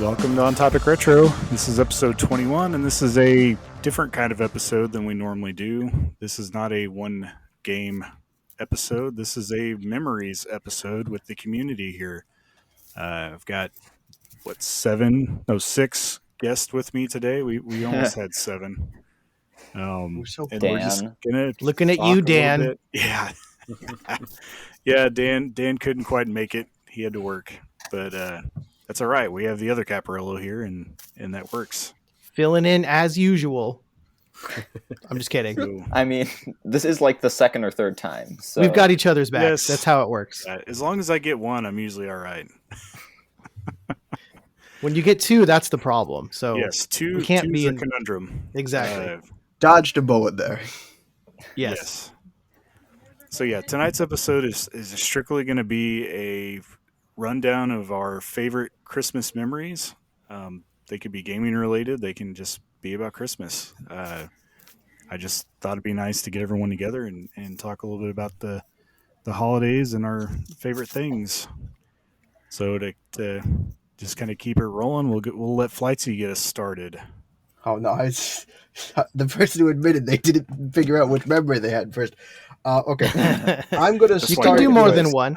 Welcome to ontopicretro. This is episode 21, and this is a different kind of episode than we normally do. This is not a one game episode. This is a memories episode with the community here. I've got, six guests with me today. We almost had seven. We're and Dan. we're just gonna looking at you, Dan. Yeah. Yeah, Dan couldn't quite make it. He had to work. But that's all right. We have the other Caparello here, and that works. Filling in as usual. I'm just kidding. So, I mean, this is like the second or third time. So We've got each other's backs. Yes. That's how it works. as long as I get one, I'm usually all right. When you get two, that's the problem. So Yes, two can't two's be a in- conundrum. Exactly. Dodged a bullet there. Yes. So yeah, tonight's episode is strictly going to be a rundown of our favorite Christmas memories. They could be gaming related. They can just be about Christmas. I just thought it'd be nice to get everyone together and talk a little bit about the holidays and our favorite things. So to just kind of keep it rolling, we'll let Flightsy get us started. Oh no, it's the person who admitted they didn't figure out which memory they had first. Okay, I'm going to That's You start. can do more with- than one.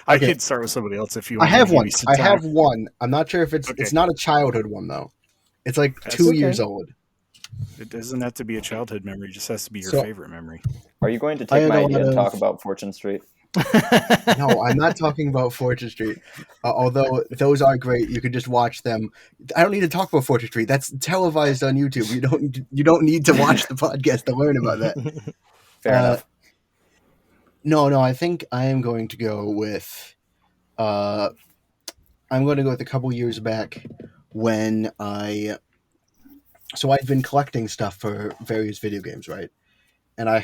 I Okay. could start with somebody else if you I want. have to one. give me some I time. have one. I'm not sure if Okay. it's not a childhood one though. It's like That's 2 okay. years old. It doesn't have to be a childhood memory. It just has to be your So- favorite memory. Are you going to I take my know idea that and is- talk about Fortune Street? No, I'm not talking about Fortune Street. Although those are great, you could just watch them. I don't need to talk about Fortune Street. That's televised on YouTube. You don't need to watch the podcast to learn about that. Fair enough. No, I think I am going to go with a couple years back when I've been collecting stuff for various video games, right? And I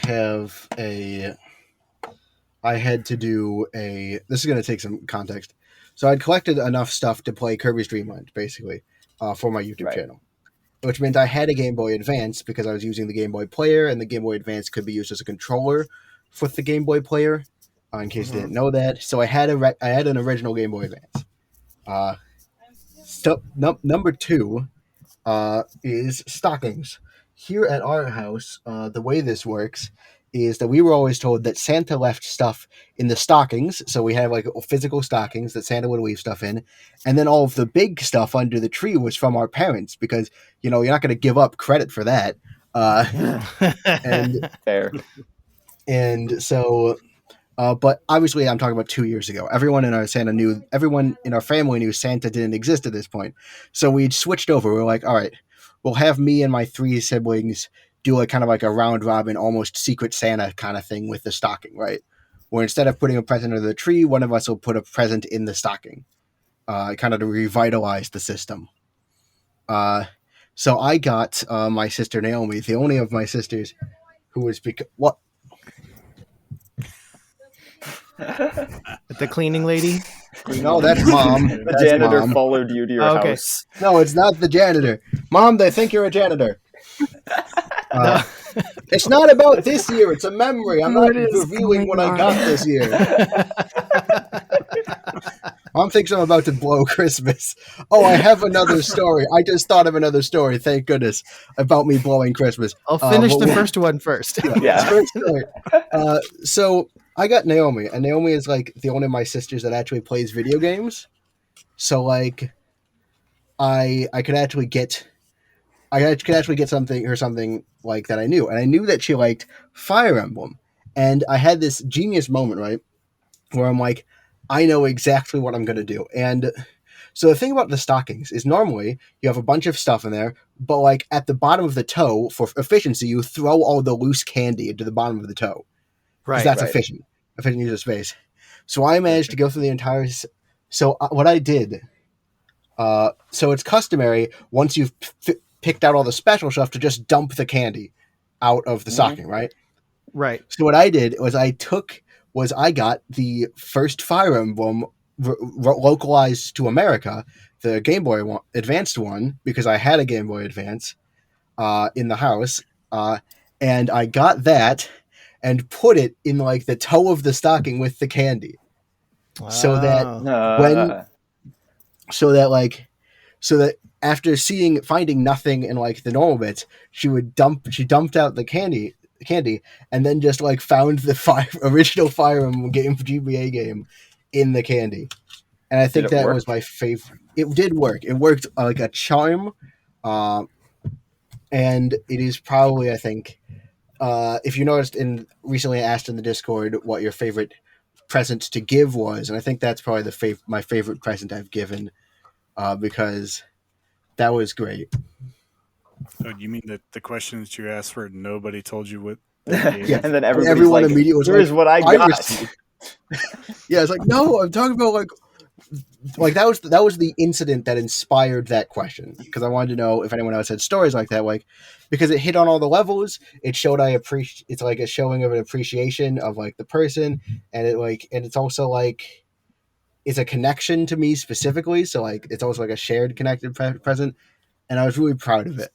had to do this is going to take some context. So I'd collected enough stuff to play Kirby's Dream Land, basically, for my YouTube Right. channel. Which meant I had a Game Boy Advance because I was using the Game Boy Player, and the Game Boy Advance could be used as a controller with the Game Boy Player, in case you didn't know that. So I had an original Game Boy Advance. Number two is stockings. Here at our house, the way this works is that we were always told that Santa left stuff in the stockings. So we had like physical stockings that Santa would leave stuff in. And then all of the big stuff under the tree was from our parents because, you're not going to give up credit for that. And Fair. and so, but obviously I'm talking about 2 years ago. Everyone in our family knew Santa didn't exist at this point. So we'd switched over. We were like, all right, we'll have me and my three siblings do like kind of like a round robin, almost Secret Santa kind of thing with the stocking, right? Where instead of putting a present under the tree, one of us will put a present in the stocking, kind of to revitalize the system. So I got my sister Naomi, the only of my sisters who was what? The cleaning lady. No, that's mom. The That's janitor Mom. followed you to your Okay. house. No, it's not the janitor. Mom, they think you're a janitor. It's not about this year. It's a memory. I'm not What is revealing what I going got on? this year. Mom thinks I'm about to blow Christmas. Oh, I have another story. I just thought of another story, thank goodness, about me blowing Christmas. I'll finish but the we- first one first. Yeah. First story. So I got Naomi, and Naomi is like the only of my sisters that actually plays video games. So like, I could actually get something like that I knew, and I knew that she liked Fire Emblem, and I had this genius moment, right, where I'm like, I know exactly what I'm going to do. And so the thing about the stockings is normally you have a bunch of stuff in there, but like at the bottom of the toe, for efficiency, you throw all the loose candy into the bottom of the toe. Because that's right. efficient use of space. So I managed to go through the entire... So what I did... so it's customary, once you've picked out all the special stuff, to just dump the candy out of the stocking, right? Right. So what I did was I got the first Fire Emblem localized to America, the Game Boy Advanced one, because I had a Game Boy Advance in the house, and I got that and put it in like the toe of the stocking with the candy, so that Oh. so that like so that after finding nothing in like the normal bits, she dumped out the candy, and then just like found the original Fire Emblem game, GBA game, in the candy. And I think Did it that work? was my favorite. It did work. It worked like a charm, and it is probably, I think, if you noticed, recently I asked in the Discord what your favorite present to give was, and I think that's probably my favorite present I've given, because that was great. Oh, you mean the question that you asked where nobody told you what they gave? Yeah. And then everybody's Everyone like, immediately was here's like, what I got. received. Yeah, it's like, no, I'm talking about like that was the incident that inspired that question, because I wanted to know if anyone else had stories like that, like, because it hit on all the levels. It showed it's like a showing of an appreciation of like the person, and it's also like it's a connection to me specifically, so like it's also like a shared connected present, and I was really proud of it.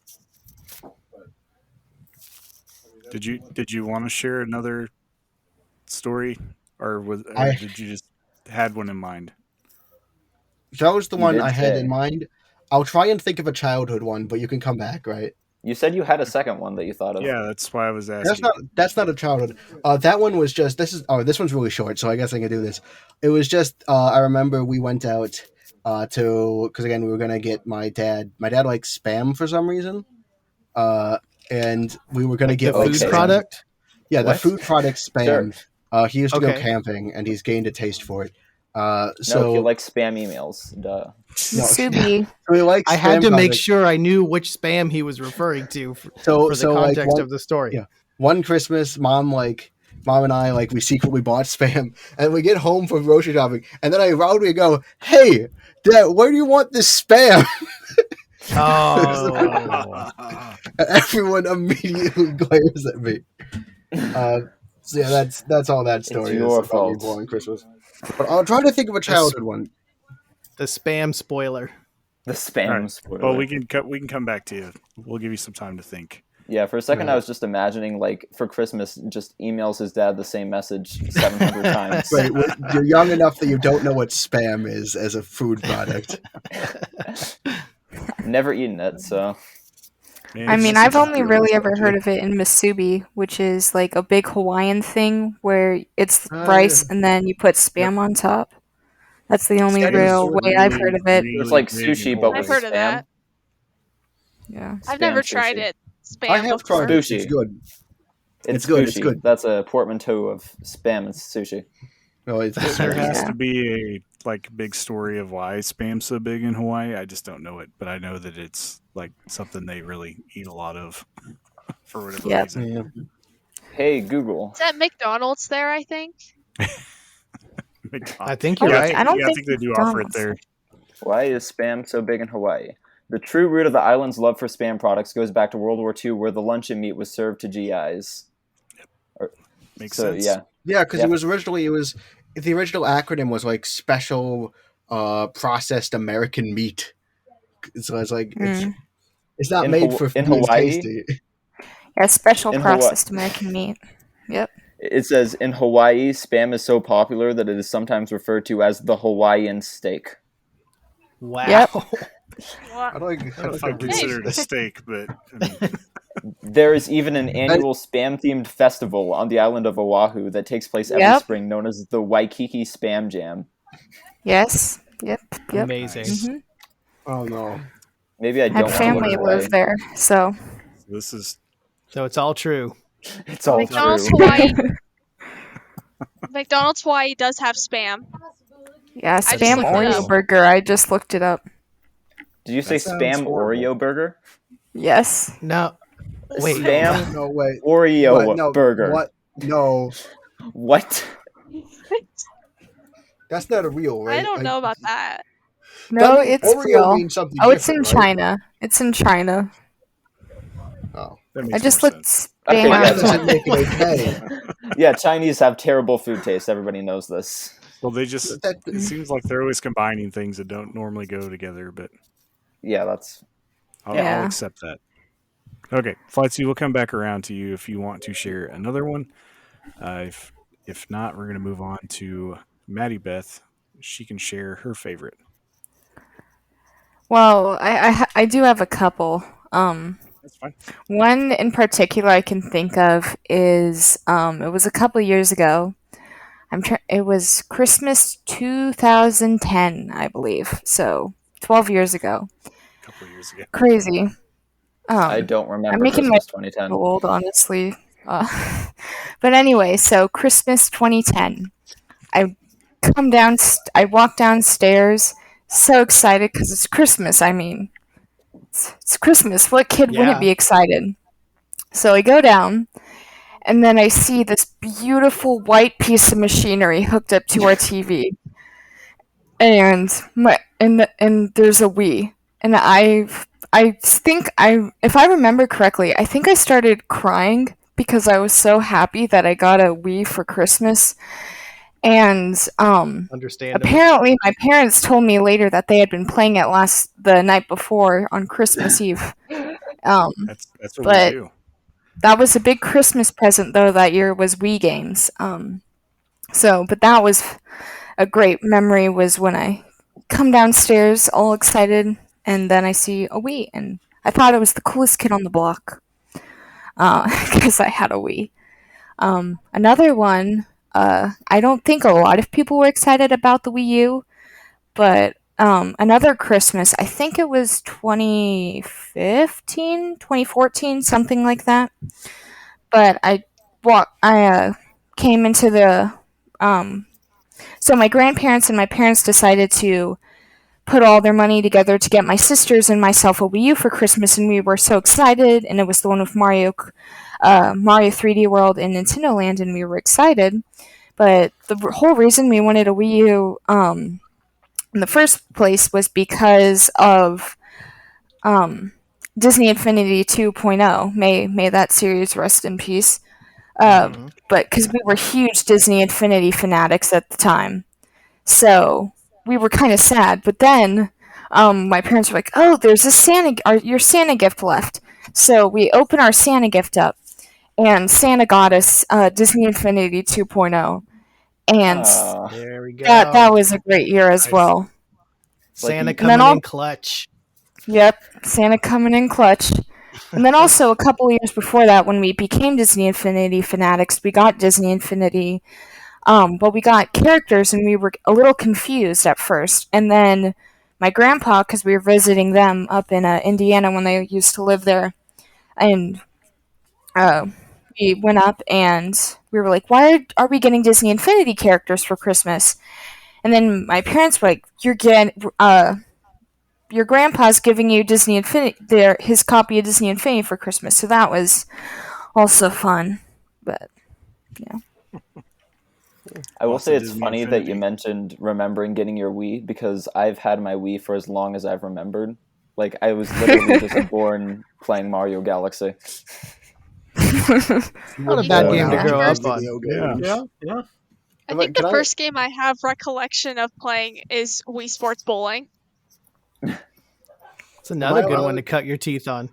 Did you want to share another story, or did you just had one in mind? So that was the You one did I had in say. mind. I'll try and think of a childhood one, but you can come back, right? You said you had a second one that you thought of. Yeah, that's why I was asking. That's not a childhood. That one was just this one's really short, so I guess I can do this. It was just I remember we went out because again we were gonna get my dad likes Spam for some reason, and we were gonna Like get the like food Okay. Spam. product. Yeah, the What? food product Sure. Spam. He used to go Okay. camping, and he's gained a taste for it. No, So if you like spam emails, duh. no, Musubi. so he likes I had Spam to make products. sure I knew which spam he was referring to for the like, context of the story. yeah. One Christmas, mom and I we secretly bought Spam, and we get home from grocery shopping, and then I loudly go, "Hey, Dad, where do you want this Spam?" Oh, And everyone immediately glares at me. So yeah, that's all that story is your about me fault. blowing Christmas. But I'll try to think of a childhood one. the spam spoiler. The spam All right. spoiler. Well, we can come back to you. We'll give you some time to think. Yeah, for a second I was just imagining, like, for Christmas, just emails his dad the same message 700 times. Right, you're young enough that you don't know what Spam is as a food product. Never eaten it, so. Man, I it's mean, just I've a only really computer ever stuff, heard too. of it in Musubi, which is like a big Hawaiian thing where it's Ah, rice yeah. and then you put spam on top. That's the only That is real way I've heard of it. It's like really big sushi, in but Hawaii. with I've heard of spam. that. Yeah. I've Spam never sushi. tried it. Spam I have before. tried it. Sushi. It's good. It's good, sushi. it's good. That's a portmanteau of spam and sushi. No, it's There has Yeah. to be a big story of why spam's so big in Hawaii. I just don't know it, but I know that it's like something they really eat a lot of for whatever Yep. reason. yeah. Hey, Google. It's at McDonald's there, I think. I think you're Yeah, right. I don't I think think they do offer it McDonald's. there. Why is spam so big in Hawaii? The true root of the island's love for spam products goes back to World War II, where the luncheon meat was served to GIs. Makes So, sense. yeah. Yeah, because Yeah. the original acronym was like special processed American meat. So it's like it's not In made Haw- for in being Hawaii? tasty. Yeah, special In Hawaii- processed American meat. Yep. It says, in Hawaii, spam is so popular that it is sometimes referred to as the Hawaiian steak. Wow. Yep. I don't I don't know if I'd consider it a steak, but I mean, There is even an annual spam-themed festival on the island of Oahu that takes place every Yep. spring, known as the Waikiki Spam Jam. Yes. Yep. Yep. Amazing. Mhm. Oh no. Maybe I I don't had want to family live in Hawaii. live there, so this is So it's all true. It's all McDonald's true. Hawaii. McDonald's Hawaii does have spam. yeah, I just spam looked it Oreo up. burger. I just looked it up. Did you say That sounds spam horrible. Oreo burger? Yes. No. Wait. Spam No wait. Oreo What? No, burger. What? No, What? that's not a real, right? I don't know about that. No, Doesn't it's Oreo real. means something Oh, it's in different, right? China. It's in China. Oh. that I makes just more looked sense. spam Okay, up. yeah, That doesn't make it okay. Yeah, Chinese have terrible food taste. Everybody knows this. Well, they just That- it seems like they're always combining things that don't normally go together, but Yeah, that's... I'll Yeah. accept that. Okay, Flightsy, we'll come back around to you if you want to share another one. If not, we're going to move on to MaddieBeth. She can share her favorite. Well, I do have a couple. That's fine. One in particular I can think of is it was a couple years ago. It was Christmas 2010, I believe. So 12 years ago. A couple of years ago. Crazy. I Um, don't I'm remember making Christmas my 2010. old, honestly. But anyway, so Christmas 2010. I I walk downstairs, so excited because it's Christmas. I mean, it's Christmas. What kid wouldn't Yeah. be excited? So I go down, and then I see this beautiful white piece of machinery hooked up to our TV, and there's a Wii, and I think if I remember correctly, I think I started crying because I was so happy that I got a Wii for Christmas. And Understandable. apparently my parents told me later that they had been playing it the night before on Christmas Eve. That's what But we do. that was a big Christmas present though that year was Wii games. But that was a great memory was when I come downstairs all excited and then I see a Wii and I thought I was the coolest kid on the block because I had a Wii. Another one, I don't think a lot of people were excited about the Wii U, but another Christmas, I think it was 2015, 2014, something like that. But I came into so my grandparents and my parents decided to put all their money together to get my sisters and myself a Wii U for Christmas, and we were so excited. And it was the one with Mario 3D World and Nintendo Land, and we were excited. But the whole reason we wanted a Wii U in the first place was because of Disney Infinity 2.0. May that series rest in peace. But because we were huge Disney Infinity fanatics at the time, so we were kind of sad. But then my parents were like, "Oh, there's your Santa gift left." So we open our Santa gift up, and Santa got us Disney Infinity 2.0, and There we go. that was a great year as Nice. well. Santa Like, coming then in clutch. Yep, Santa coming in clutch. And then also a couple years before that, when we became Disney Infinity fanatics, we got Disney Infinity. But we got characters, and we were a little confused at first. And then my grandpa, because we were visiting them up in Indiana when they used to live there, and we went up and we were like, "Why are we getting Disney Infinity characters for Christmas?" And then my parents were like, your grandpa's giving you Disney Infinity, his copy of Disney Infinity for Christmas." So that was also fun. But I will Also say it's Disney funny that you Infinity. mentioned remembering getting your Wii because I've had my Wii for as long as I've remembered. Like, I was literally just born playing Mario Galaxy. Not a bad game to Yeah. grow up on. Yeah. I But think can the I- first game I have recollection of playing is Wii Sports Bowling. It's another Am I good one allowed- to cut your teeth on.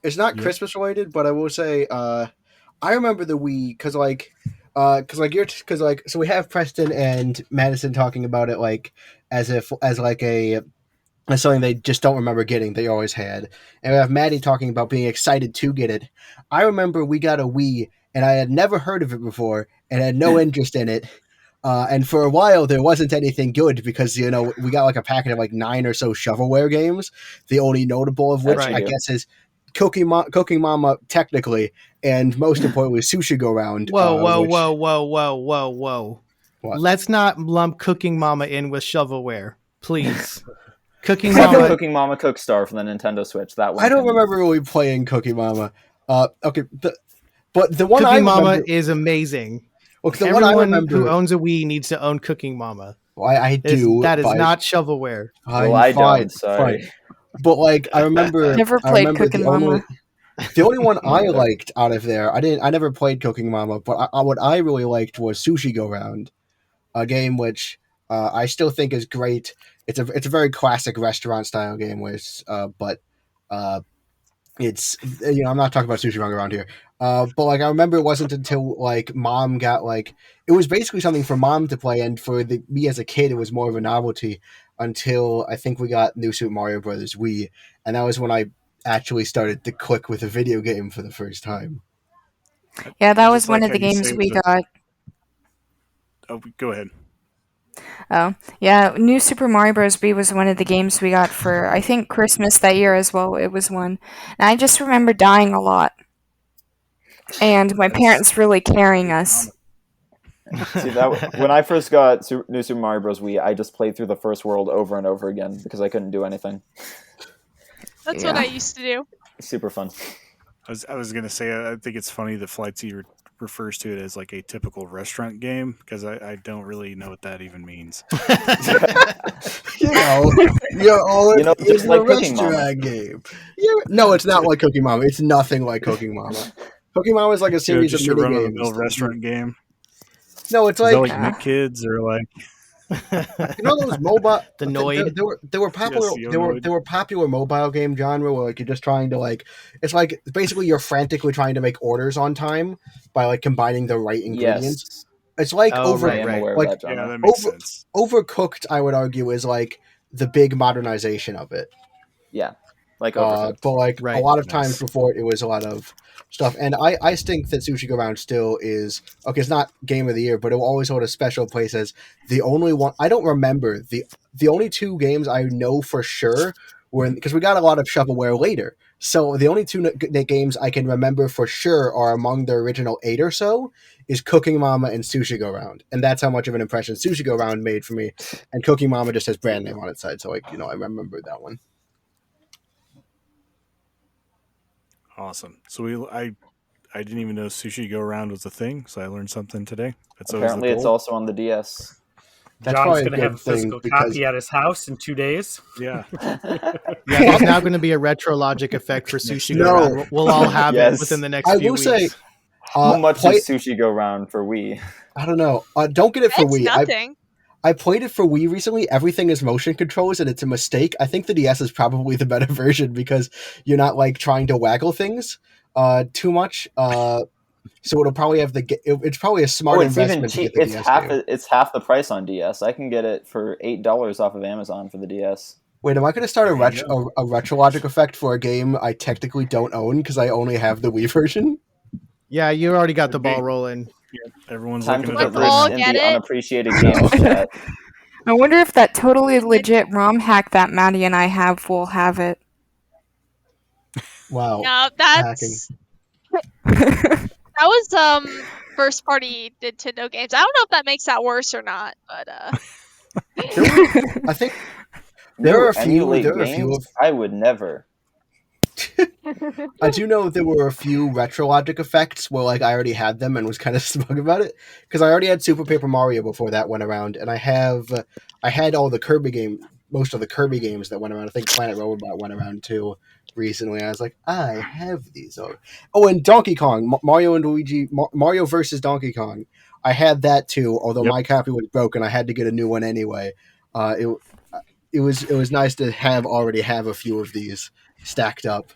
It's not Yep. Christmas related, but I will say I remember the Wii because so we have Preston and Madison talking about it like as something they just don't remember getting they always had, and we have Maddie talking about being excited to get it. I remember we got a Wii and I had never heard of it before and had no interest in it. And for a while, there wasn't anything good because we got like a packet of like 9 or so shovelware games. The only notable of which Right. I guess is Cooking Mama technically, and most importantly, Sushi Go Round. Whoa. What? Let's not lump Cooking Mama in with shovelware, please. Cooking Except for Mama. Cooking Mama Cookstar from the Nintendo Switch. That one. I don't can- remember really playing Cooking Mama. Okay, but the one I Cooking remember, Mama is amazing. well, the one I Everyone remember, who owns a Wii needs to own Cooking Mama. I do. That is but not shovelware. Well, I don't. Sorry. Fine. But like I remember, Never I played remember Cooking the only, Mama. the only one I Neither. liked out of there. I never played Cooking Mama, but what I really liked was Sushi Go Round, a game which I still think is great. It's a very classic restaurant style game, but it's I'm not talking about sushi wrong around here. But like I remember it wasn't until like mom got like it was basically something for mom to play, and for me as a kid it was more of a novelty. until I think we got New Super Mario Brothers Wii, and that was when I actually started to click with a video game for the first time. Yeah, that I was just one like of how the you games say we the- got. Oh, go ahead. Oh, yeah, New Super Mario Bros. Wii was one of the games we got for, I think, Christmas that year as well. It was one. And I just remember dying a lot. And my parents really carrying us. See that when I first got New Super Mario Bros. Wii, I just played through the first world over and over again because I couldn't do anything. That's what I used to do. Super fun. I was gonna say I think it's funny that Flightsy refers to it as like a typical restaurant game because I don't really know what that even means. You're just in like a Cooking Mama. restaurant game. No, it's not like Cooking Mama. It's nothing like Cooking Mama. Cooking Mama is like a series just of your mini run of the games. mill restaurant game. No, it's Is like, that like Nick Kids or like those mobile. The Noid. They were popular. Yes, They were popular mobile game genre where like you're just trying to like. It's like basically you're frantically trying to make orders on time by like combining the right ingredients. Yes, It's like Oh, I am aware of like that genre. yeah, that makes sense. Overcooked. I would argue is like the big modernization of it. Yeah, like Overcooked. But like a Right. lot of Nice. times before it was a lot of stuff, and I think that Sushi Go Round still is okay. It's not game of the year, but it will always hold a special place as the only one. I don't remember the only two games I know for sure were because we got a lot of shovelware later. So the only two games I can remember for sure are among the original 8 or so is Cooking Mama and Sushi Go Round, and that's how much of an impression Sushi Go Round made for me. And Cooking Mama just has brand name on its side, so like I remember that one. Awesome. So I didn't even know Sushi Go Round was a thing, so I learned something today. That's Apparently, always it's the goal. also on the DS. That's John's probably going to good have a physical thing because copy at his house in 2 days. Yeah. Yeah, there's now going to be a retrologic effect for Sushi Go No. Round. We'll all have Yes. it within the next I few will weeks. say, How much play- is Sushi Go Round for Wii? I don't know. Don't get it for It's Wii. nothing. I played it for Wii recently. Everything is motion controls, and it's a mistake. I think the DS is probably the better version because you're not like trying to waggle things too much. So it'll probably have it's probably a smart It's even investment to cheap. get the It's DS half. game. It's half the price on DS. I can get it for $8 off of Amazon for the DS. Wait, am I going to start a There you retrologic effect for a game I technically don't own because I only have the Wii version? Yeah, you already got the ball rolling. Everyone's Time to looking put at it all right this now. in get the it? unappreciated games chat. I wonder if that totally legit ROM hack that Maddie and I have will have it. Wow. No, that's that was first party Nintendo games. I don't know if that makes that worse or not, but I think there are a few. Emulate There are a few games? of. I would never. I do know there were a few retrologic effects where like I already had them and was kind of smug about it because I already had Super Paper Mario before that went around, and I had all the Kirby most of the Kirby games that went around. I think Planet Robot went around too recently. I was like, I have these. Oh, and Donkey Kong, Mario and Luigi, Mario versus Donkey Kong. I had that too, although my copy was broken. I had to get a new one anyway. It was nice to already have a few of these stacked up.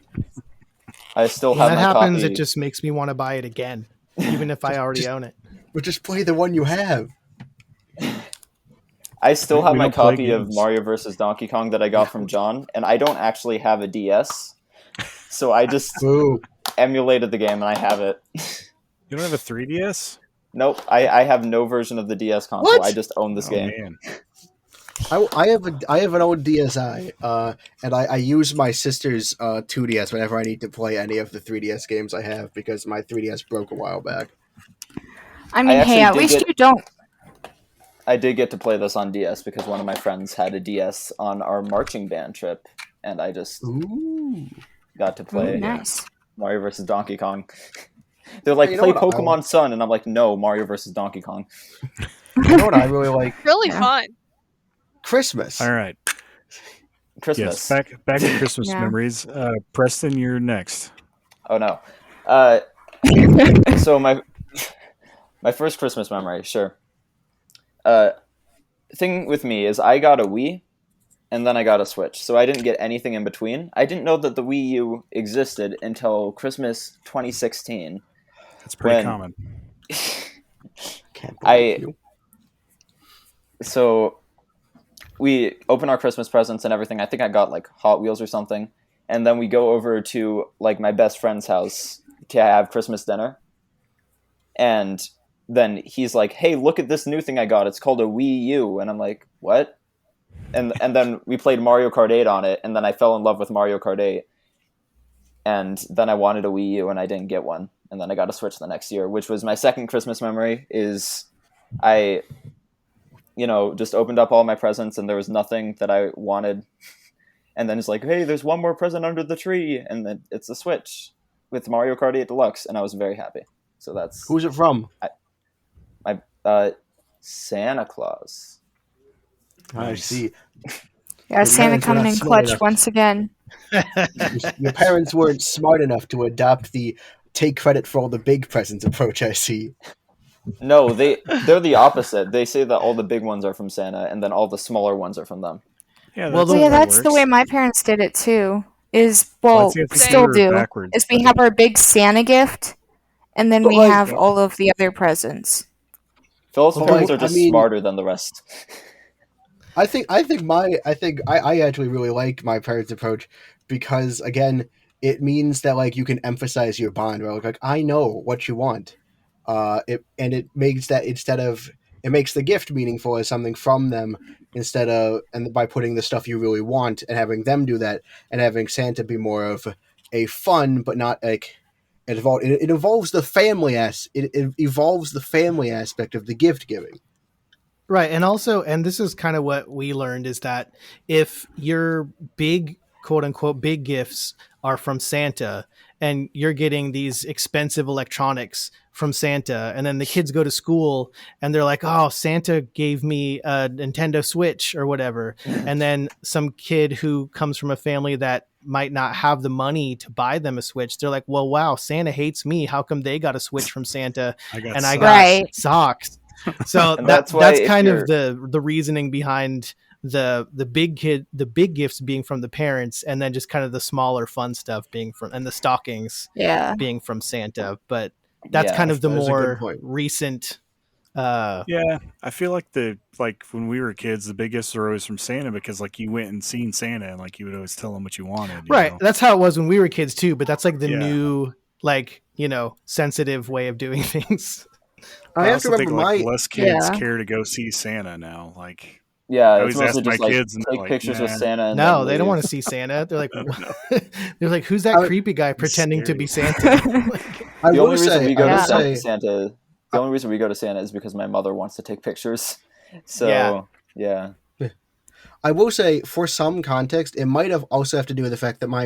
I still When have that my happens, copy. it just makes me want to buy it again, even if I already own it. But just play the one you have. I still have We my don't play copy of games. Mario vs. Donkey Kong that I got from John, and I don't actually have a DS, so I just Boo. emulated the game and I have it. You don't have a 3DS? Nope, I have no version of the DS console. What? I just own this Oh, game. man. I have an old DSi, and I use my sister's 2DS whenever I need to play any of the 3DS games I have because my 3DS broke a while back. I mean, actually hey, at did least get- you don't. I did get to play this on DS because one of my friends had a DS on our marching band trip, and I just Ooh. got to play Ooh, nice. Mario vs. Donkey Kong. They're like, You know play what I- Pokemon Sun, and I'm like, no, Mario vs. Donkey Kong. You know what I really like? really Yeah. fun. Christmas. All right. Christmas. Yes, back to Christmas Yeah. memories. Preston, you're next. Oh no. So my first Christmas memory, sure. Thing with me is I got a Wii, and then I got a Switch, so I didn't get anything in between. I didn't know that the Wii U existed until Christmas 2016. That's pretty When- common. Can't I- believe you. So we open our Christmas presents and everything. I think I got like Hot Wheels or something. And then we go over to like my best friend's house to have Christmas dinner. And then he's like, "Hey, look at this new thing I got. It's called a Wii U." And I'm like, "What?" And then we played Mario Kart 8 on it, and then I fell in love with Mario Kart 8. And then I wanted a Wii U and I didn't get one. And then I got a Switch the next year, which was my second Christmas memory. Is I just opened up all my presents and there was nothing that I wanted. And then it's like, "Hey, there's one more present under the tree." And then it's a Switch with Mario Kart 8 Deluxe. And I was very happy. So that's... Who's it from? Santa Claus. I see. Yeah, Your Santa parents were coming not in smart clutch enough. once again. Your parents weren't smart enough to adopt the take credit for all the big presents approach, I see. No, they're the opposite. They say that all the big ones are from Santa and then all the smaller ones are from them. Yeah, Well, Well, yeah, that that's the way works. my parents did it too. Well, I think We we still were do. backwards, Is we but- have our big Santa gift, and then But, we like- have all of the other presents. Phil's Well, parents like, are just I mean- smarter than the rest. I actually really like my parents' approach because again, it means that like you can emphasize your bond. Right? Like I know what you want, it makes the gift meaningful as something from them and by putting the stuff you really want and having them do that and having Santa be more of a fun but not like it evolves the family it evolves the family aspect of the gift giving. Right. And this is kind of what we learned is that if your big, quote unquote, big gifts are from Santa and you're getting these expensive electronics from Santa, and then the kids go to school and they're like, "Oh, Santa gave me a Nintendo Switch or whatever." And then some kid who comes from a family that might not have the money to buy them a Switch, they're like, "Well, wow, Santa hates me. How come they got a Switch from Santa and I got Right. socks?" So And that's that's why if kind you're- of the reasoning behind the big gifts being from the parents, and then just kind of the smaller fun stuff being from, and the stockings Yeah. being from Santa. But that's Yeah, kind of the that is a good more point. recent. Yeah, I feel like when we were kids, the big gifts were always from Santa because like you went and seen Santa and like you would always tell him what you wanted. you Right. know? That's how it was when we were kids too. But that's like the Yeah. new, sensitive way of doing things. I have to also think remember like my less kids Yeah. care to go see Santa now. Like Yeah, I it's always mostly ask my just like kids and they're take like, pictures with "Nah." Santa. And No, then they don't leave. want to see Santa. They're like, No. they're like, "Who's that I- creepy guy pretending to be Santa?" I The will only reason say we go I to will Yeah. say Santa, the only reason we go to Santa is because my mother wants to take pictures. So Yeah. yeah. I will say, for some context, it might also have to do with the fact that my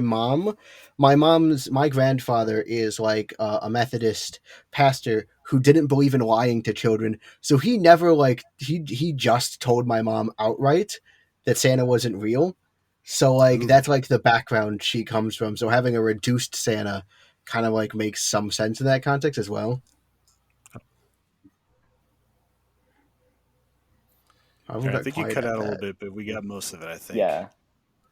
grandfather is like a Methodist pastor who didn't believe in lying to children. So he never he just told my mom outright that Santa wasn't real. So like Ooh. that's like the background she comes from. So having a reduced Santa kind of like makes some sense in that context as well. Okay, I think you cut out a little bit, but we got most of it. I think. Yeah.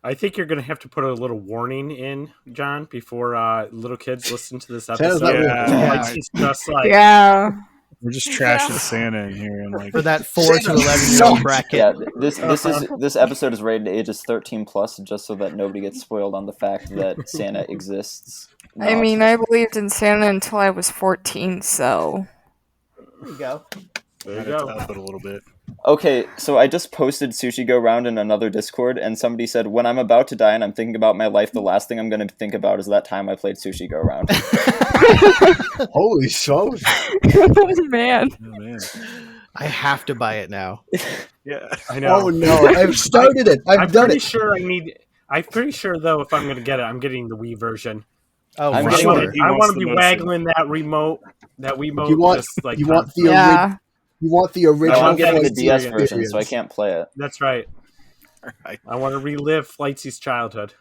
I think you're going to have to put a little warning in, John, before little kids listen to this Santa's episode. not real. Yeah. Like, he's just like, Yeah. We're just trashing Santa in here and like For that 4 to Santa 11-year-old sucks. bracket. Yeah, this episode is rated ages 13 plus, just so that nobody gets spoiled on the fact that Santa exists. I not. mean, I believed in Santa until I was 14, so. There you go. there you had to go. up it a little bit. Okay, so I just posted Sushi Go Round in another Discord, and somebody said, when I'm about to die and I'm thinking about my life, the last thing I'm going to think about is that time I played Sushi Go Round. Holy smokes! Oh, man. Oh man. I have to buy it now. Yeah. I know. Oh no! I've started it. I'm I've done pretty it. sure I'm pretty sure, though, if I'm going to get it, I'm getting the Wii version. Oh, I'm for getting sure. it. He I wants want to the be most of it. waggling that remote. You want just like you want the Yeah. you want the original. I'm getting the Flightsy DS version, so I experience. can't play it. That's right. Right. I want to relive Flightsy's childhood.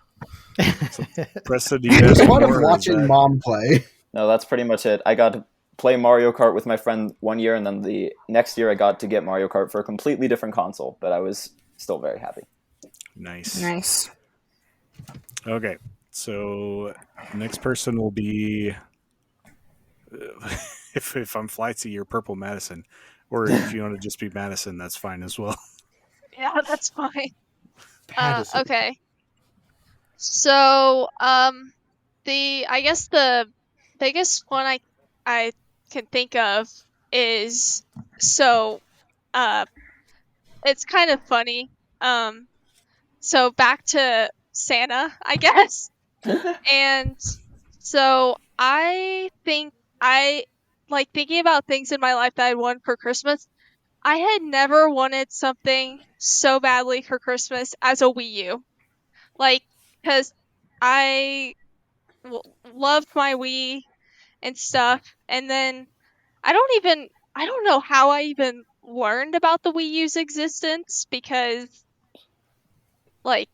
Presto, do you There's a have lot of more, or is watching that- mom play. No, that's pretty much it. I got to play Mario Kart with my friend one year, and then the next year I got to get Mario Kart for a completely different console, but I was still very happy. Nice. Nice. Okay, so next person will be if I'm Flightsy, you're Purple Madison, or if you want to just be Madison, that's fine as well. Yeah, That's fine. Patterson. Okay. So, I guess the biggest one I can think of is it's kind of funny. So back to Santa, I guess. And so I think thinking about things in my life that I wanted for Christmas. I had never wanted something so badly for Christmas as a Wii U. Like, because I loved my Wii and stuff. And then I don't know how I even learned about the Wii U's existence because, like,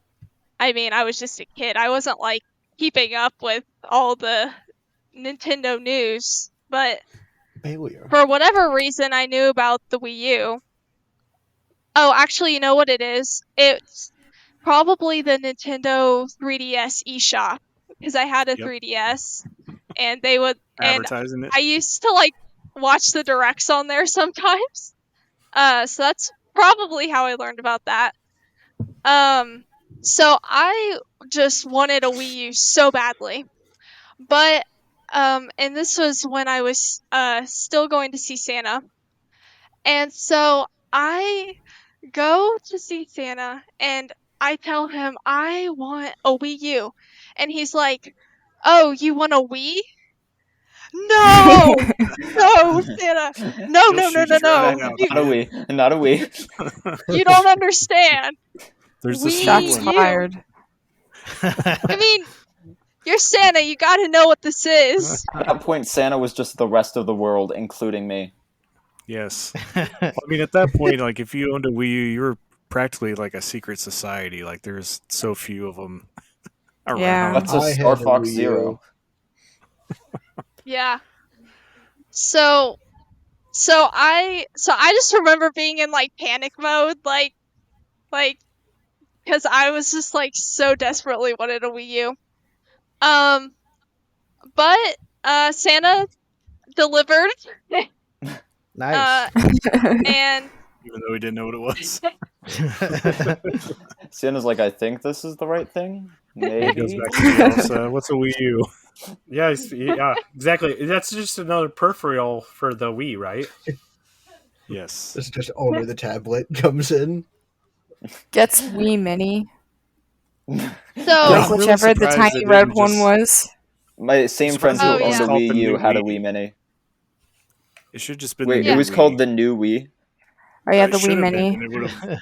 I mean, I was just a kid. I wasn't, like, keeping up with all the Nintendo news. But Failure. for whatever reason, I knew about the Wii U. Oh, actually, you know what it is? It's probably the Nintendo 3DS eShop because I had a Yep. 3DS, and they would Advertising it. I used to like watch the directs on there sometimes. So that's probably how I learned about that. So I just wanted a Wii U so badly, but and this was when I was still going to see Santa, and so I go to see Santa and I tell him I want a Wii U. And he's like, "Oh, you want a Wii?" No! No, Santa. No, He'll no, no, shoot no, your eye no. out, You, Not a kid. Wii. Not a Wii. you don't understand. There's the Wii small Shots one. U. fired. I mean, you're Santa. You gotta know what this is. At that point, Santa was just the rest of the world, including me. Yes. Well, I mean, at that point, like if you owned a Wii U, you were practically like a secret society. Like there's so few of them around. Yeah. That's a I Star had a Fox Wii U. Zero. Yeah. So I just remember being in like panic mode, like because I was just like so desperately wanted a Wii U. But Santa delivered, Nice. and Even though we didn't know what it was. Santa's like, I think this is the right thing. It goes Maybe. back to the Elsa. What's a Wii U? Yeah, exactly. That's just another peripheral for the Wii, right? Yes. It's just owner the tablet comes in. Gets Wii Mini. so Like really whichever the surprised tiny they red didn't one just- was. My same friend who Oh, owned yeah. a Called Wii the U new had a Wii. Wii Mini. It should have just been Wait, the it new was Wii. called the new Wii. Oh yeah, It the should Wii have been, Mini. and it would have- I The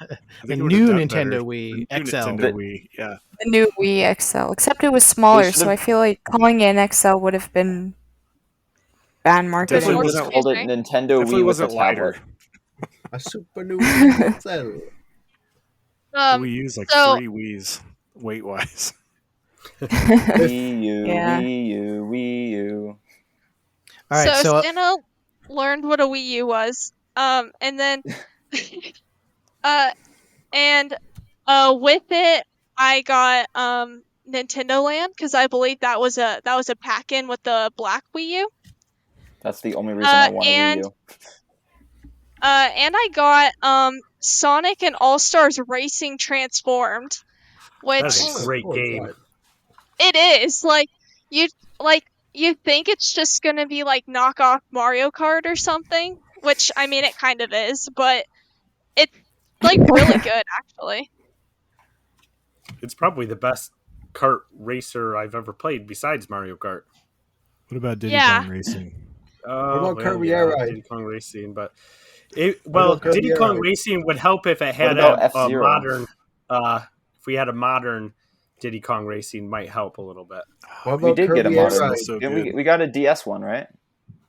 think it would have new done Nintendo better. Wii The new XL. Nintendo Wii, yeah. The new Wii XL. Except it was smaller, should've- so I feel like calling it an XL would have been bad They marketing. should have Definitely just wasn't- called it Nintendo Definitely Wii with a wasn't lighter. tablet. A super new Wii XL. The um Wii U's like so 3 Wii's weight wise. Wii U, Yeah. Wii U, Wii U. All right, so Santa learned what a Wii U was. And then and with it I got Nintendo Land because I believe that was a pack-in with the black Wii U. That's the only reason I want a Wii and U. and I got Sonic and All Stars Racing Transformed, which That's a great game. it is you you think it's just gonna be like knockoff Mario Kart or something, which I mean it kind of is, but it's like really good actually. It's probably the best kart racer I've ever played besides Mario Kart. What about Diddy Yeah. Kong Racing? Oh, about Kirby Air Ride? Diddy Kong Racing, but about Kirby Diddy Air Kong Ride? Racing would help if it had about a F-Zero? modern. If we had a modern Diddy Kong Racing, might help a little bit. What We about did get a Kirby Air modern. Ride? So Didn't good. we got a DS one, right?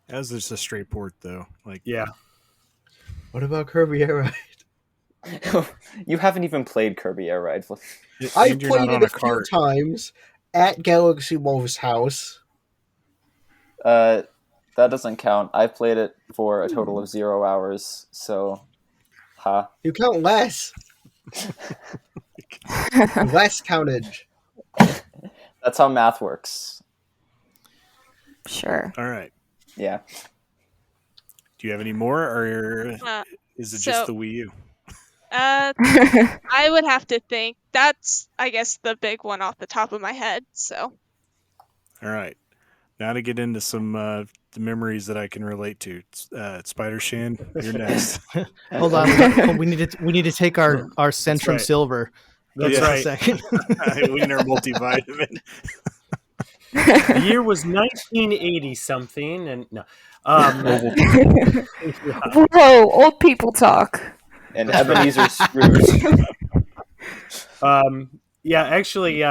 As just a straight port though. Like Yeah, What about Kirby Air Ride? You haven't even played Kirby Air Ride. I and you're played not it on a a few cart. times at Galaxy Wolf's house. That doesn't count. I played it for a total of 0 hours. So, You count less. Less countage. That's how math works. Sure. All right. Yeah. Do you have any more, or Uh, is it so- just the Wii U? I would have to think. That's, I guess, the big one off the top of my head. So All right. Now to get into some the memories that I can relate to. Spidershan, you're next. Hold on, we need to take our Centrum right. Silver. That's Give us right. a second. Wiener multivitamin. The year was 1980 something, and no. Whoa, old people talk. And Ebenezer Scrooge. Yeah, actually,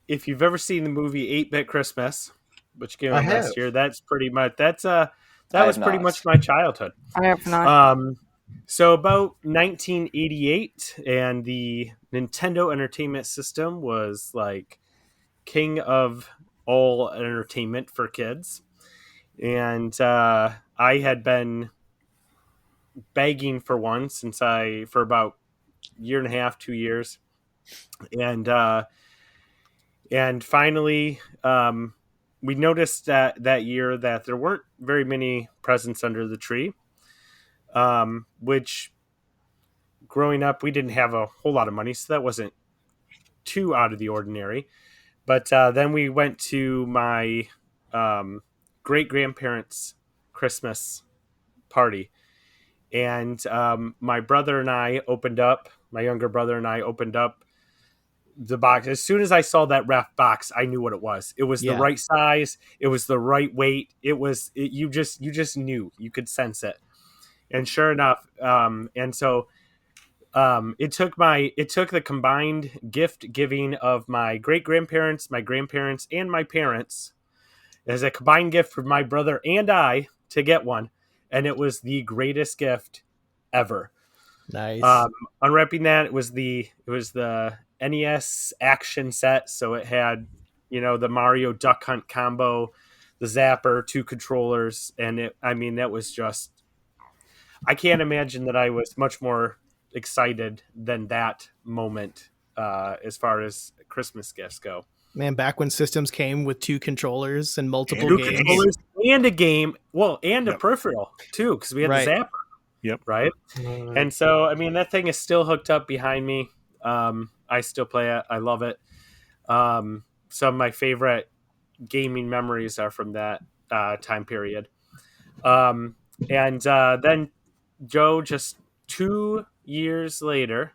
if you've ever seen the movie 8-Bit Christmas, which came out last year, that's pretty much that was pretty much my childhood. I have not. So about 1988, and the Nintendo Entertainment System was like king of all entertainment for kids, and I had been begging for one for about a year and a half, 2 years, and finally we noticed that year that there weren't very many presents under the tree, which growing up we didn't have a whole lot of money, so that wasn't too out of the ordinary. But then we went to my great grandparents' Christmas party, and my younger brother and I opened up the box. As soon as I saw that wrapped box, I knew what it was. It was the right size. It was the right weight. You just knew. You could sense it. And sure enough, and so it took the combined gift giving of my great grandparents, my grandparents, and my parents as a combined gift for my brother and I to get one, and it was the greatest gift ever. Nice. Unwrapping that, it was the NES action set, so it had the Mario Duck Hunt combo, the Zapper, 2 controllers, and that was just, I can't imagine that I was much more excited than that moment as far as Christmas gifts go. Man, back when systems came with 2 controllers and multiple games. Controllers and a game, and a peripheral too, because we had the Zapper. Yep. Right. And so, that thing is still hooked up behind me. I still play it. I love it. Some of my favorite gaming memories are from that time period. And then, Joe, just 2 years later,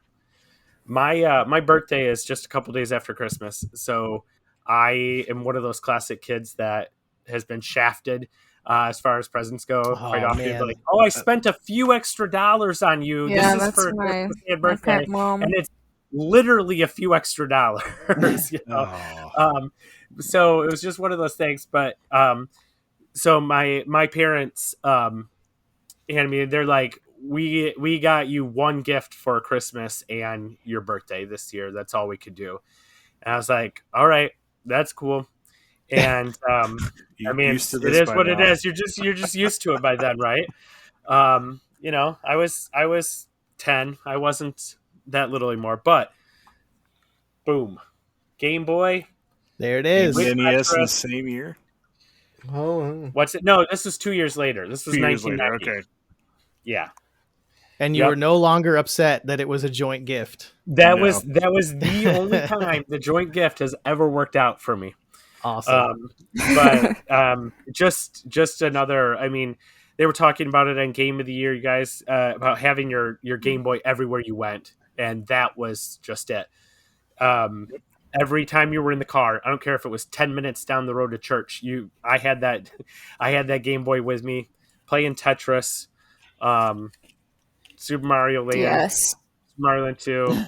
my birthday is just a couple days after Christmas. So I am one of those classic kids that has been shafted as far as presents go. Quite often, like, I spent a few extra dollars on you. Yeah, this is that's for my birthday, mom. and it's literally a few extra dollars. So it was just one of those things. But so my parents handed me. They're like, we got you one gift for Christmas and your birthday this year. That's all we could do. And I was like, all right, that's cool. And it is what it is. You're just used to it by then, right? I was 10. I wasn't that little anymore. But boom, Game Boy. There it is. NES in the same year. Oh, what's it? No, this was 2 years later. This was 1990. Okay. Yeah. And you were no longer upset that it was a joint gift. That was the only time the joint gift has ever worked out for me. Awesome. But just another. They were talking about it on Game of the Year, you guys, about having your Game Boy everywhere you went, and that was just it. Every time you were in the car, I don't care if it was 10 minutes down the road to church, I had that Game Boy with me, playing Tetris, Super Mario Land, Yes, Super Mario Land 2.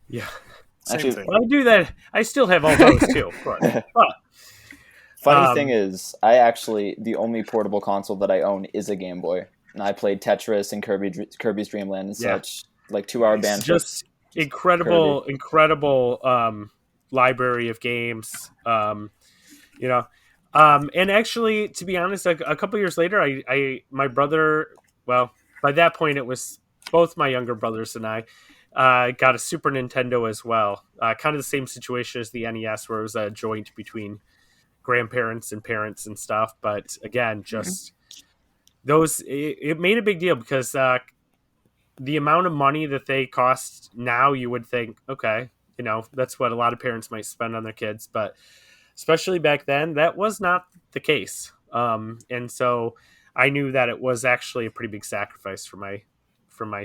Yeah. Actually, Well, I do that. I still have all those too, of course. But, funny thing is, the only portable console that I own is a Game Boy, and I played Tetris and Kirby's Dream Land and such, like 2-hour band trips. Just incredible library of games. And actually, to be honest, a couple years later, my brother, well, by that point it was both my younger brothers and I got a Super Nintendo as well. Kind of the same situation as the NES, where it was a joint between grandparents and parents and stuff. But again, just those, it made a big deal because the amount of money that they cost now, you would think, okay, that's what a lot of parents might spend on their kids, but especially back then, that was not the case. And so I knew that it was actually a pretty big sacrifice for my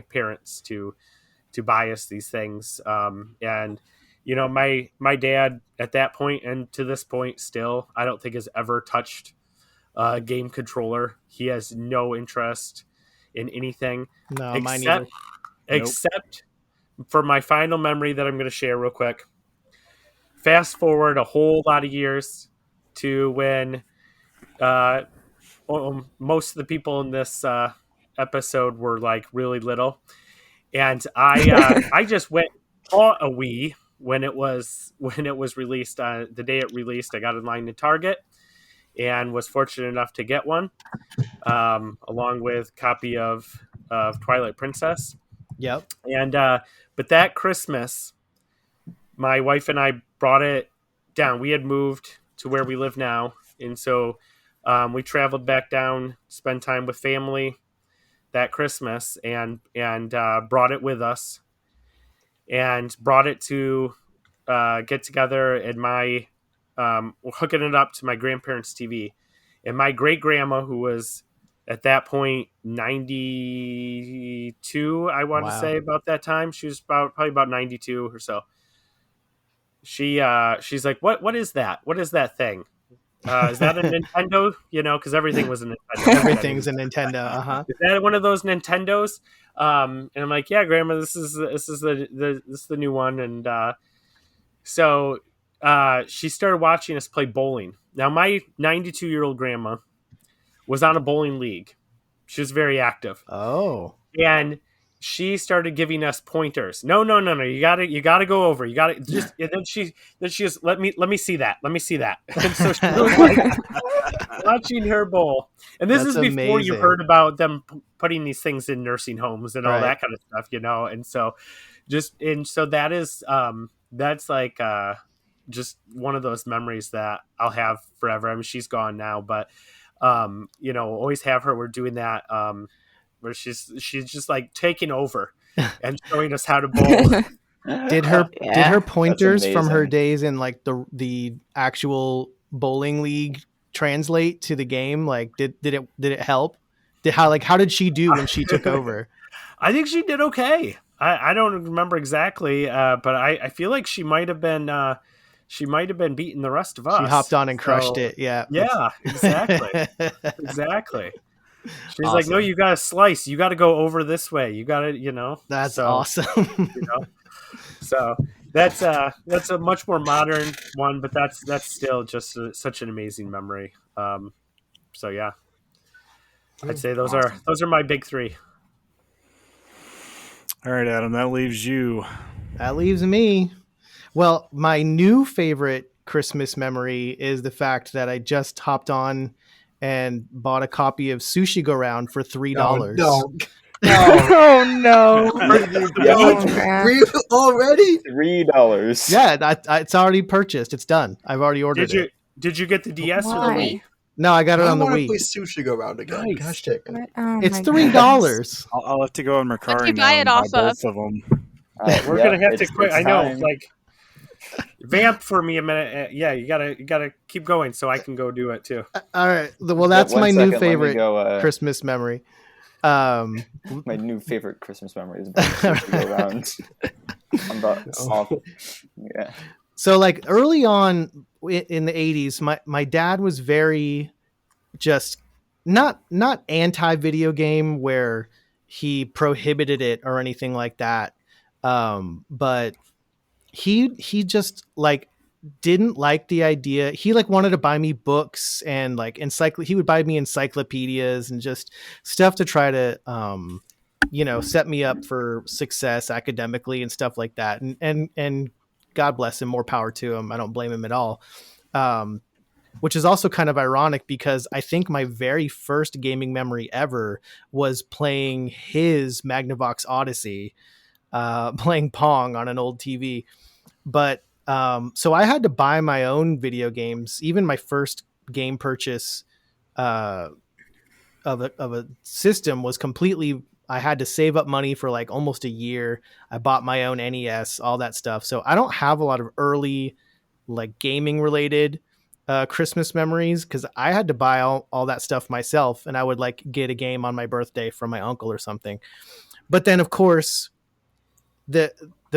parents to buy us these things. And my dad at that point and to this point still, I don't think has ever touched a game controller. He has no interest in anything No, mine either. except for my final memory that I'm going to share real quick. Fast forward a whole lot of years to when most of the people in this episode were like really little, and I just went bought a Wii when it was released. The day it released, I got in line to Target and was fortunate enough to get one, along with a copy of Twilight Princess. Yep. And but that Christmas, my wife and I brought it down. We had moved to where we live now, and so we traveled back down, spent time with family that Christmas, and brought it with us, and brought it to get together at my hooking it up to my grandparents' TV, and my great grandma, who was at that point 92, I want to say about that time. She was probably about 92 or so. She's like, what is that? What is that thing? Is that a Nintendo? Because everything was a Nintendo. Everything's a Nintendo. Is that one of those Nintendos? And I'm like, yeah, Grandma, this is the new one. And so she started watching us play bowling. Now, my 92-year-old grandma was on a bowling league. She was very active. Oh. And she started giving us pointers. No. You gotta go over. You gotta just. And then she just let me see that. Let me see that. And so she was like watching her bowl. And this is before you heard about them putting these things in nursing homes and all that kind of stuff, And so that is that's like just one of those memories that I'll have forever. I mean, she's gone now, but always have her. We're doing that. Where she's just like taking over and showing us how to bowl. Did her pointers from her days in like the actual bowling league translate to the game? Like did it help? How did she do when she took over? I think she did okay. I don't remember exactly, but I feel like she might have been beating the rest of us. She hopped on and crushed it. Yeah. Yeah, exactly. Exactly. She's awesome. Like, no, you got to slice. You got to go over this way. You got to, That's awesome. So that's a much more modern one, but that's still just such an amazing memory. So yeah, I'd say those are my big three. All right, Adam, that leaves you. That leaves me. Well, my new favorite Christmas memory is the fact that I just hopped on and bought a copy of Sushi Go Round for $3. No. Oh no! Already $3. Yeah, it's already purchased. It's done. I've already ordered it. Did you get the DS or the Wii? No, I got it on the Wii. Play Sushi Go Round again. Nice. Gosh, take it. It's $3. I'll have to go on Mercari What'd you now buy and it buy off both of them. We're gonna have to quit. I know, like vamp for me a minute. Yeah, you gotta keep going so I can go do it too. All right. Well, that's my new favorite Christmas memory. My new favorite Christmas memory is Go Round. Yeah. So like early on in the 80s, my dad was very just not anti video game where he prohibited it or anything like that. But he just like didn't like the idea. He like wanted to buy me books and like he would buy me encyclopedias and just stuff to try to set me up for success academically and stuff like that. And God bless him, more power to him. I don't blame him at all. Which is also kind of ironic because I think my very first gaming memory ever was playing his Magnavox Odyssey, playing Pong on an old TV. But so I had to buy my own video games. Even my first game purchase of a system was completely I had to save up money for like almost a year. I bought my own NES, all that stuff. So I don't have a lot of early like gaming related Christmas memories because I had to buy all that stuff myself, and I would like get a game on my birthday from my uncle or something. But then of course the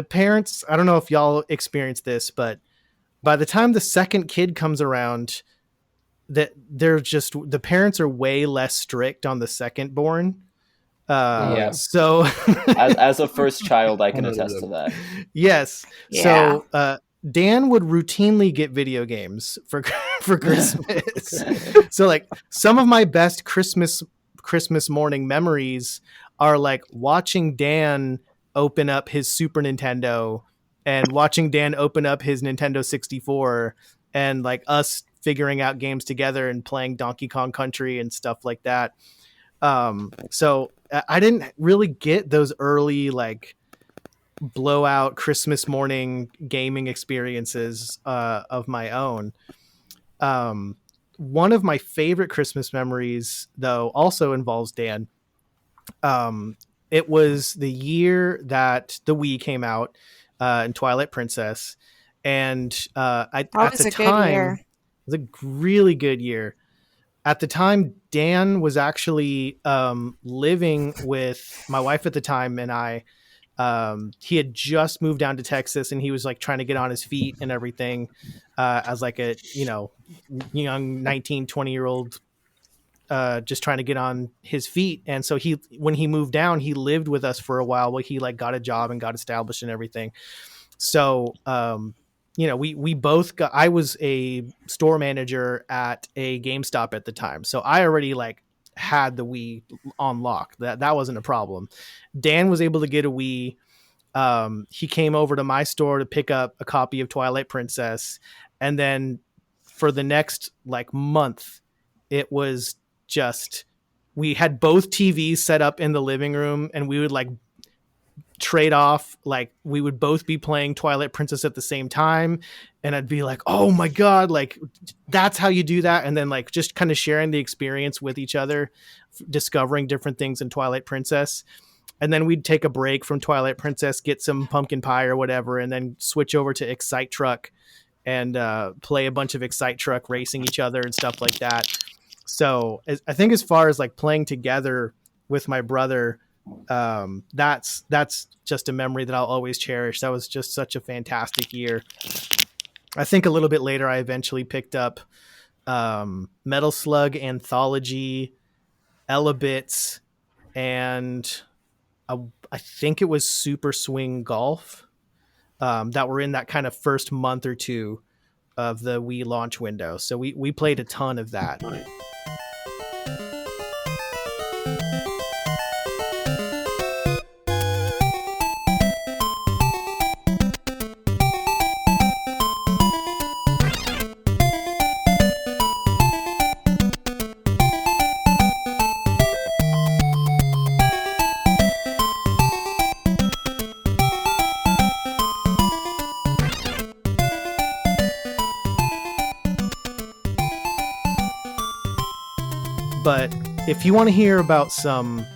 parents, I don't know if y'all experienced this, but by the time the second kid comes around, that they're just, the parents are way less strict on the second born. Yeah. So as a first child, I can attest to that. Yes. Yeah. So Dan would routinely get video games for Christmas. So like some of my best Christmas morning memories are like watching Dan open up his Super Nintendo and watching Dan open up his Nintendo 64 and like us figuring out games together and playing Donkey Kong Country and stuff like that. So I didn't really get those early like blowout Christmas morning gaming experiences of my own. One of my favorite Christmas memories, though, also involves Dan. It was the year that the Wii came out in Twilight Princess, and at the time, it was a really good year. At the time, Dan was actually living with my wife at the time, and I. He had just moved down to Texas, and he was like trying to get on his feet and everything as like a, you know, young 19, 20-year-old just trying to get on his feet. And so when he moved down, he lived with us for a while he like got a job and got established and everything. So, you know, we both got, I was a store manager at a GameStop at the time. So I already like had the Wii on lock. That wasn't a problem. Dan was able to get a Wii. He came over to my store to pick up a copy of Twilight Princess. And then for the next like month, it was just, we had both TVs set up in the living room, and we would like trade off, like we would both be playing Twilight Princess at the same time, and I'd be like, oh my god, like that's how you do that. And then like just kind of sharing the experience with each other, discovering different things in Twilight Princess. And then we'd take a break from Twilight Princess, get some pumpkin pie or whatever, and then switch over to Excite Truck and play a bunch of Excite Truck racing each other and stuff like that. So I think as far as like playing together with my brother, that's just a memory that I'll always cherish. That was just such a fantastic year. I think a little bit later I eventually picked up Metal Slug Anthology, Elebits, and I think it was Super Swing Golf that were in that kind of first month or two of the Wii launch window. So we played a ton of that. But if you want to hear about some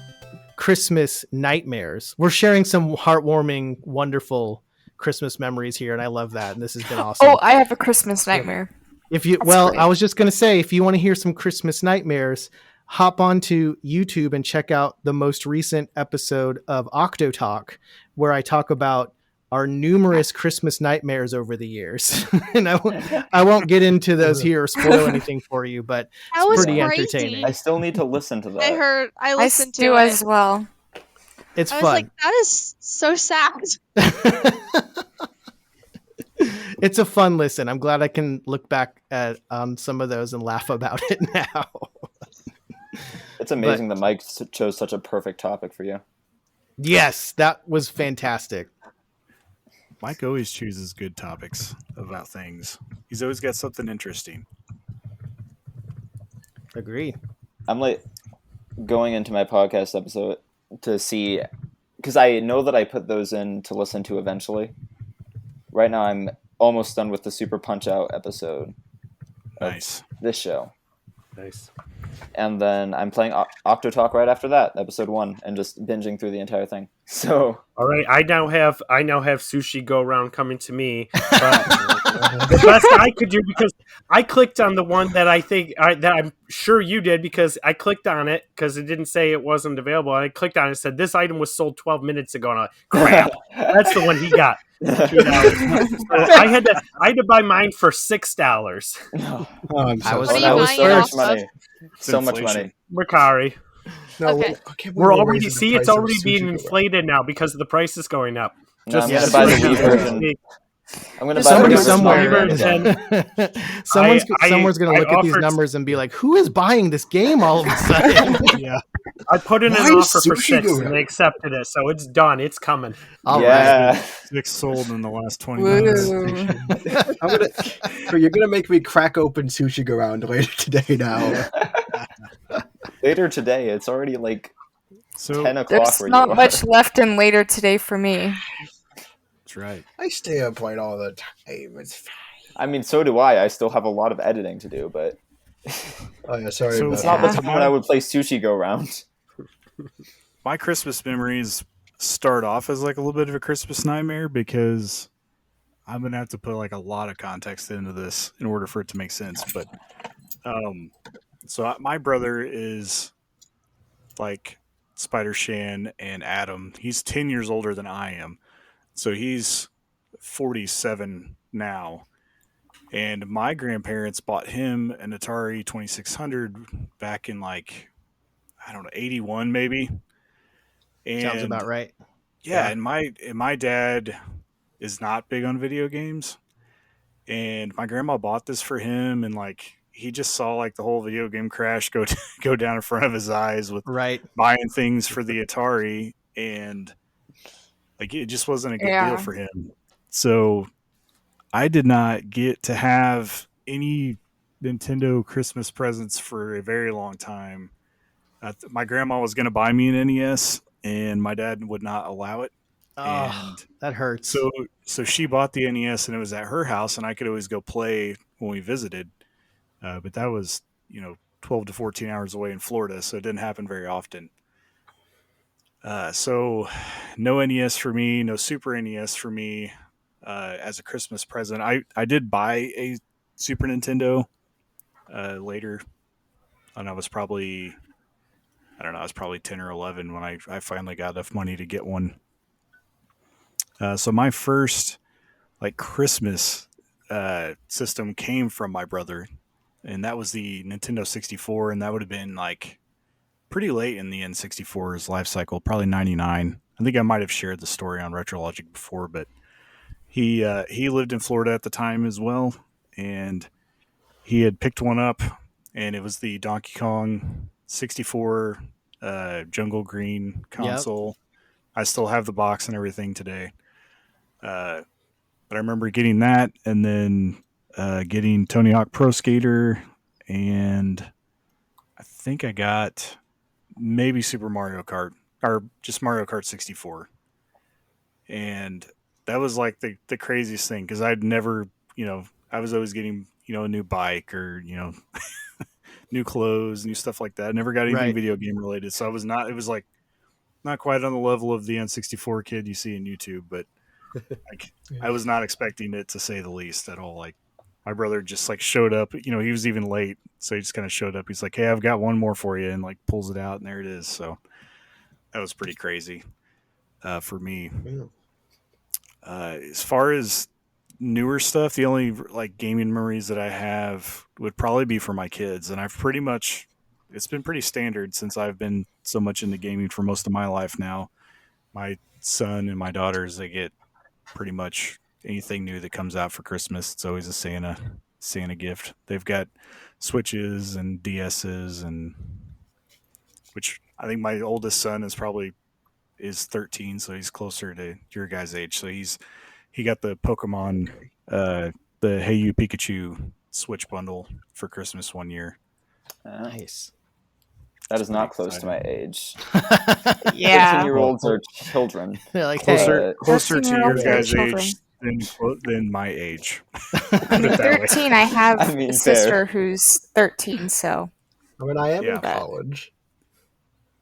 Christmas nightmares, we're sharing some heartwarming, wonderful Christmas memories here, and I love that. And this has been awesome. Oh, I have a Christmas nightmare. If you, well, great. I was just going to say, if you want to hear some Christmas nightmares, hop onto YouTube and check out the most recent episode of Octorock, where I talk about our numerous Christmas nightmares over the years. And I won't get into those here or spoil anything for you, but that it's was pretty crazy. entertaining. I still need to listen to that. I listened to do it as well. It's I was fun. like, that is so sad. It's a fun listen. I'm glad I can look back at some of those and laugh about it now. It's amazing that Mike chose such a perfect topic for you. Yes, that was fantastic. Mike always chooses good topics about things. He's always got something interesting. Agree. I'm like going into my podcast episode to see, because I know that I put those in to listen to eventually. Right now I'm almost done with the Super Punch Out episode. Nice. This show. Nice. and then I'm playing Octorock right after that, episode 1, and just binging through the entire thing. So All right, I now have Sushi Go Round coming to me. But the best I could do, because I clicked on the one that that I'm sure you did, because I clicked on it because it didn't say it wasn't available. I clicked on it and said this item was sold 12 minutes ago. And I'm like, crap, that's the one he got. $2. So I had to buy mine for $6. No. Oh, I'm so What are you That was buying so it much off of? money. So much inflation. money. Mercari. No, Okay. We're already it's already being inflated now because the price is going up. No, I'm Just gonna buy the so Wii you know. version. I'm gonna buy Somebody the somewhere, somewhere. someone's going to look at these offered- numbers and be like, "Who is buying this game all of a sudden?" Yeah. I put in an Why is offer for Sushi 6 Go and they accepted it, so it's done. It's coming. All right. Yeah. 6 sold in the last 20 minutes. Woo. You're gonna make me crack open Sushi Go Round later today. Now, Later today, it's already like So 10 o'clock There's where not you are. much left in later today for me. that's right. I stay up late all the time. It's fine. I mean, so do I. I still have a lot of editing to do, but Oh yeah, sorry. So about it's that. not the time when I would play Sushi Go Round. My Christmas memories start off as like a little bit of a Christmas nightmare because I'm gonna have to put like a lot of context into this in order for it to make sense. But my brother is like Spidershan and Adam. He's 10 years older than I am, so he's 47 now. And my grandparents bought him an Atari 2600 back in like, I don't know, 81 maybe. And Sounds about right. yeah, and my dad is not big on video games, and my grandma bought this for him, and like he just saw like the whole video game crash go down in front of his eyes with Right. buying things for the Atari, and like it just wasn't a good Yeah. deal for him. So I did not get to have any Nintendo Christmas presents for a very long time. My grandma was going to buy me an NES, and my dad would not allow it. Oh, And that hurts. so she bought the NES, and it was at her house, and I could always go play when we visited. But that was 12 to 14 hours away in Florida, so it didn't happen very often. So no NES for me, no Super NES for me as a Christmas present. I did buy a Super Nintendo later, and I was probably 10 or 11 when I finally got enough money to get one. So my first like Christmas system came from my brother, and that was the Nintendo 64, and that would have been like pretty late in the N64's life cycle, probably 99. I think I might have shared the story on Retrologic before, but he lived in Florida at the time as well, and he had picked one up, and it was the Donkey Kong 64 Jungle Green console. Yep. I still have the box and everything today. But I remember getting that, and then getting Tony Hawk Pro Skater, and I think I got maybe Super Mario Kart, or just Mario Kart 64. And that was like the craziest thing, because I'd never, I was always getting, a new bike or, new clothes, new stuff like that. I never got anything video game related. So it was like not quite on the level of the N64 kid you see in YouTube, but like I was not expecting it, to say the least, at all. Like my brother just like showed up, he was even late. So he just kind of showed up. He's like, "Hey, I've got one more for you," and like pulls it out, and there it is. So that was pretty crazy for me. As far as newer stuff, the only like gaming memories that I have would probably be for my kids, and it's been pretty standard since I've been so much into gaming for most of my life now. My son and my daughters, they get pretty much anything new that comes out for Christmas. It's always a Santa gift. They've got Switches and DSs, and which I think my oldest son is 13, so he's closer to your guys' age. So he got the Pokemon, the Hey You Pikachu Switch bundle for Christmas one year. Nice. That is not close to my age. Yeah. 13-year-olds are children. Like, closer to your 13-year-olds are guys' children. age than my age. I'm 13. I have I mean, a fair. sister who's 13, so I mean, I am Yeah. in college.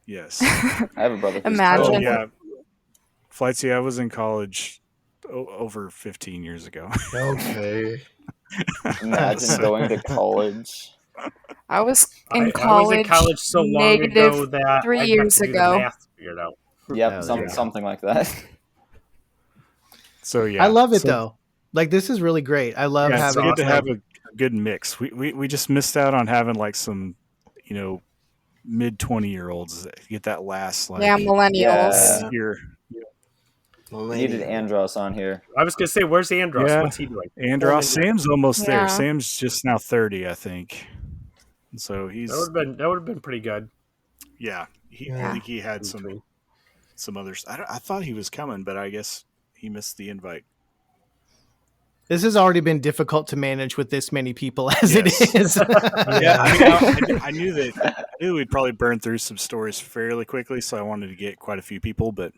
Yes. I have a brother. Who's Imagine. Oh yeah. Flightsy, I was in college over 15 years ago. Okay. Imagine going to college. I was I in was college. in college so long negative ago that 3 I'd years have to do ago. the math figured out. Yep, Oh, there you go. something like that. So yeah, I love it though. Like this is really great. I love Yeah, it's having good to have a good mix. We just missed out on having like some, mid 20-year-olds that get that last like Yeah, millennials. Yeah. year. We needed Andros on here. I was gonna say, where's Andros? Yeah. What's he doing? Andros, Sam's almost there. Yeah. Sam's just now 30, I think. So he's That would have been pretty good. I think he had some others. I thought he was coming, but I guess he missed the invite. This has already been difficult to manage with this many people as Yes. it is. Yeah, I knew we'd probably burn through some stories fairly quickly, so I wanted to get quite a few people. But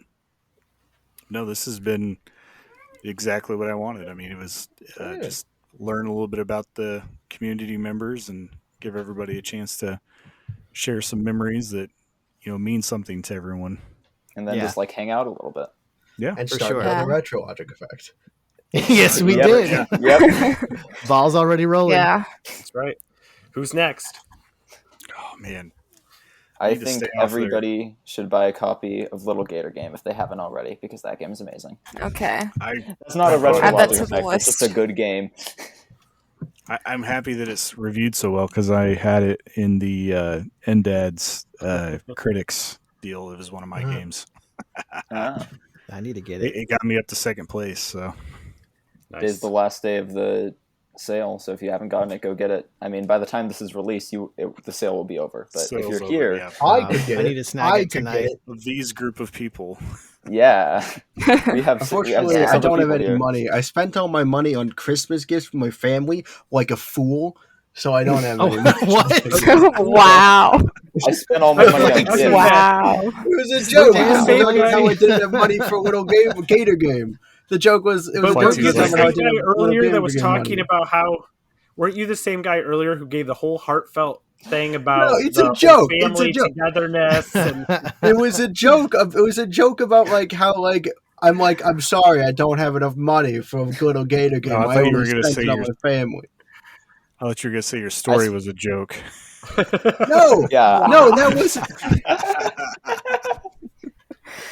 no, this has been exactly what I wanted. I mean, it was just learn a little bit about the community members and give everybody a chance to share some memories that mean something to everyone. And then just like hang out a little bit. Yeah, And For start sure. the retrologic effect. Yes, we Yep. did. Yep. Ball's already rolling. Yeah. That's right. Who's next? Oh man, I need to think stay off there. everybody should buy a copy of Little Gator Game if they haven't already, because that game is amazing. Okay. It's not a Add that retrologic to the effect. It's just a list. good game. I'm happy that it's reviewed so well because I had it in the NDAD's critics deal. It was one of my games. Ah. I need to get it. It got me up to second place. So Today's the last day of the sale, so if you haven't gotten it, go get it. I mean, by the time this is released, the sale will be over. But if Sale's you're over, here, yeah. I could get I it. need to snag I it could tonight. get it. These group of people. yeah, we have. Unfortunately, some I don't have people any here. money. I spent all my money on Christmas gifts for my family like a fool, so I don't have any money. What? Wow. I spent all my money on Like, gifts. Wow. It was a joke. Damn, It's like baby. how I didn't have money for a little Gator game. The joke was it was But a weren't joke you Flightsy the because I same didn't guy have little earlier Gator that was game talking money. about how? Weren't you the same guy earlier who gave the whole heartfelt thing about No, it's the a whole joke. It's a family joke. togetherness? And It was a joke. It was a joke about like how I'm sorry I don't have enough money for a little Gator game. I I thought you were only gonna spent say it on your- my family. I thought you were gonna say your story was a joke. No, Yeah. no, that wasn't.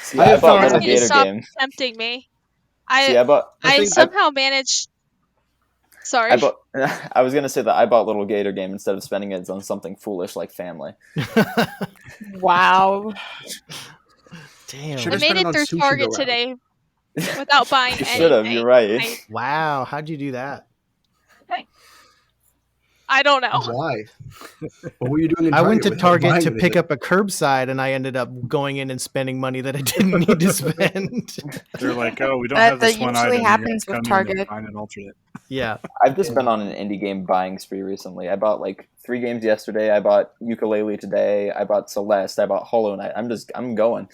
See, I bought Guys, Little can you Gator stop Game. tempting me? See, I think- somehow managed. Sorry. I was gonna say that I bought Little Gator Game instead of spending it on something foolish like family. Wow. Damn. I Should've made spent it it on through Sushi Target Go today without buying You anything. should have. You're right. Wow. How'd you do that? I don't know. Why? What were you doing? In I went to without Target buying to pick anything? up a curbside, and I ended up going in and spending money that I didn't need to spend. They're like, oh, we don't That- have this that one usually item. You're happens gonna with come in and Target. find an alternate. Yeah. I've just been on an indie game buying spree recently. I bought like 3 games yesterday. I bought Ukulele today. I bought Celeste. I bought Hollow Knight. I'm going.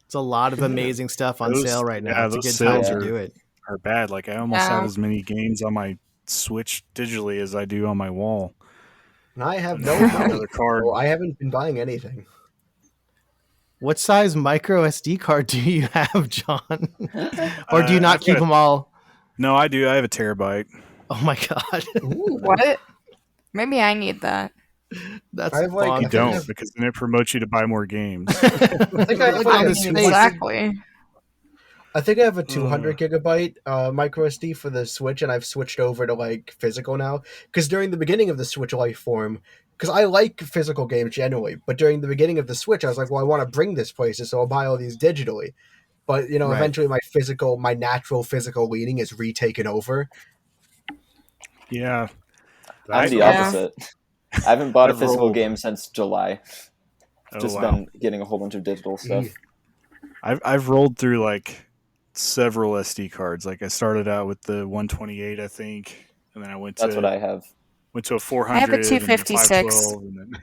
It's a lot of amazing stuff on Those- sale right now. yeah, It's a those good time sales to are- do it. Are bad. Like I almost Yeah. have as many games on my Switch digitally as I do on my wall. And I have no Another money. card. So I haven't been buying anything. What size micro SD card do you have, John? Or do you not I've keep got a- them all? No, I do. I have a terabyte. Oh my god. Ooh. What? Maybe I need that. That's I have, like, fun. You I think don't I've- because then it promotes you to buy more games. I think I have Look at like this a face. Exactly. I think I have a 200 gigabyte micro SD for the Switch, and I've switched over to like physical now. Because during the beginning of the Switch life form, because I like physical games generally, but during the beginning of the Switch, I was like, well, I want to bring this places, so I'll buy all these digitally. But Right. eventually, my natural physical leaning is retaken over. Yeah. I'm the Yeah. opposite. I haven't bought a I've physical rolled. game since July. Oh, Just wow. been getting a whole bunch of digital stuff. I've rolled through like several SD cards. Like I started out with the 128, I think, and then I went That's to what I have. went to a 400. I have a and then 256. 512, and then-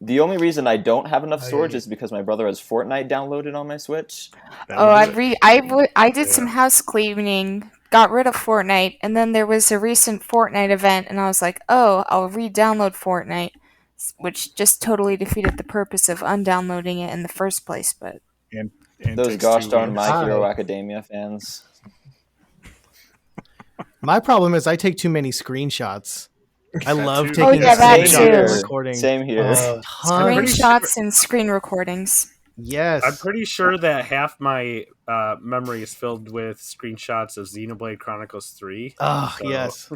The only reason I don't have enough I- storage is because my brother has Fortnite downloaded on my Switch. that Oh, would do it. I did some house cleaning, got rid of Fortnite, and then there was a recent Fortnite event, and I was like, oh, I'll re-download Fortnite. which just totally defeated the purpose of undownloading it in the first place. But And Those gosh darn My Hi. Hero Academia fans. My problem is I take too many screenshots. I love too. taking Oh, yeah, that screenshots too. and recording. Same here. Tons. screenshots and screen recordings. Yes. I'm pretty sure that half my memory is filled with screenshots of Xenoblade Chronicles 3. Oh, So- yes.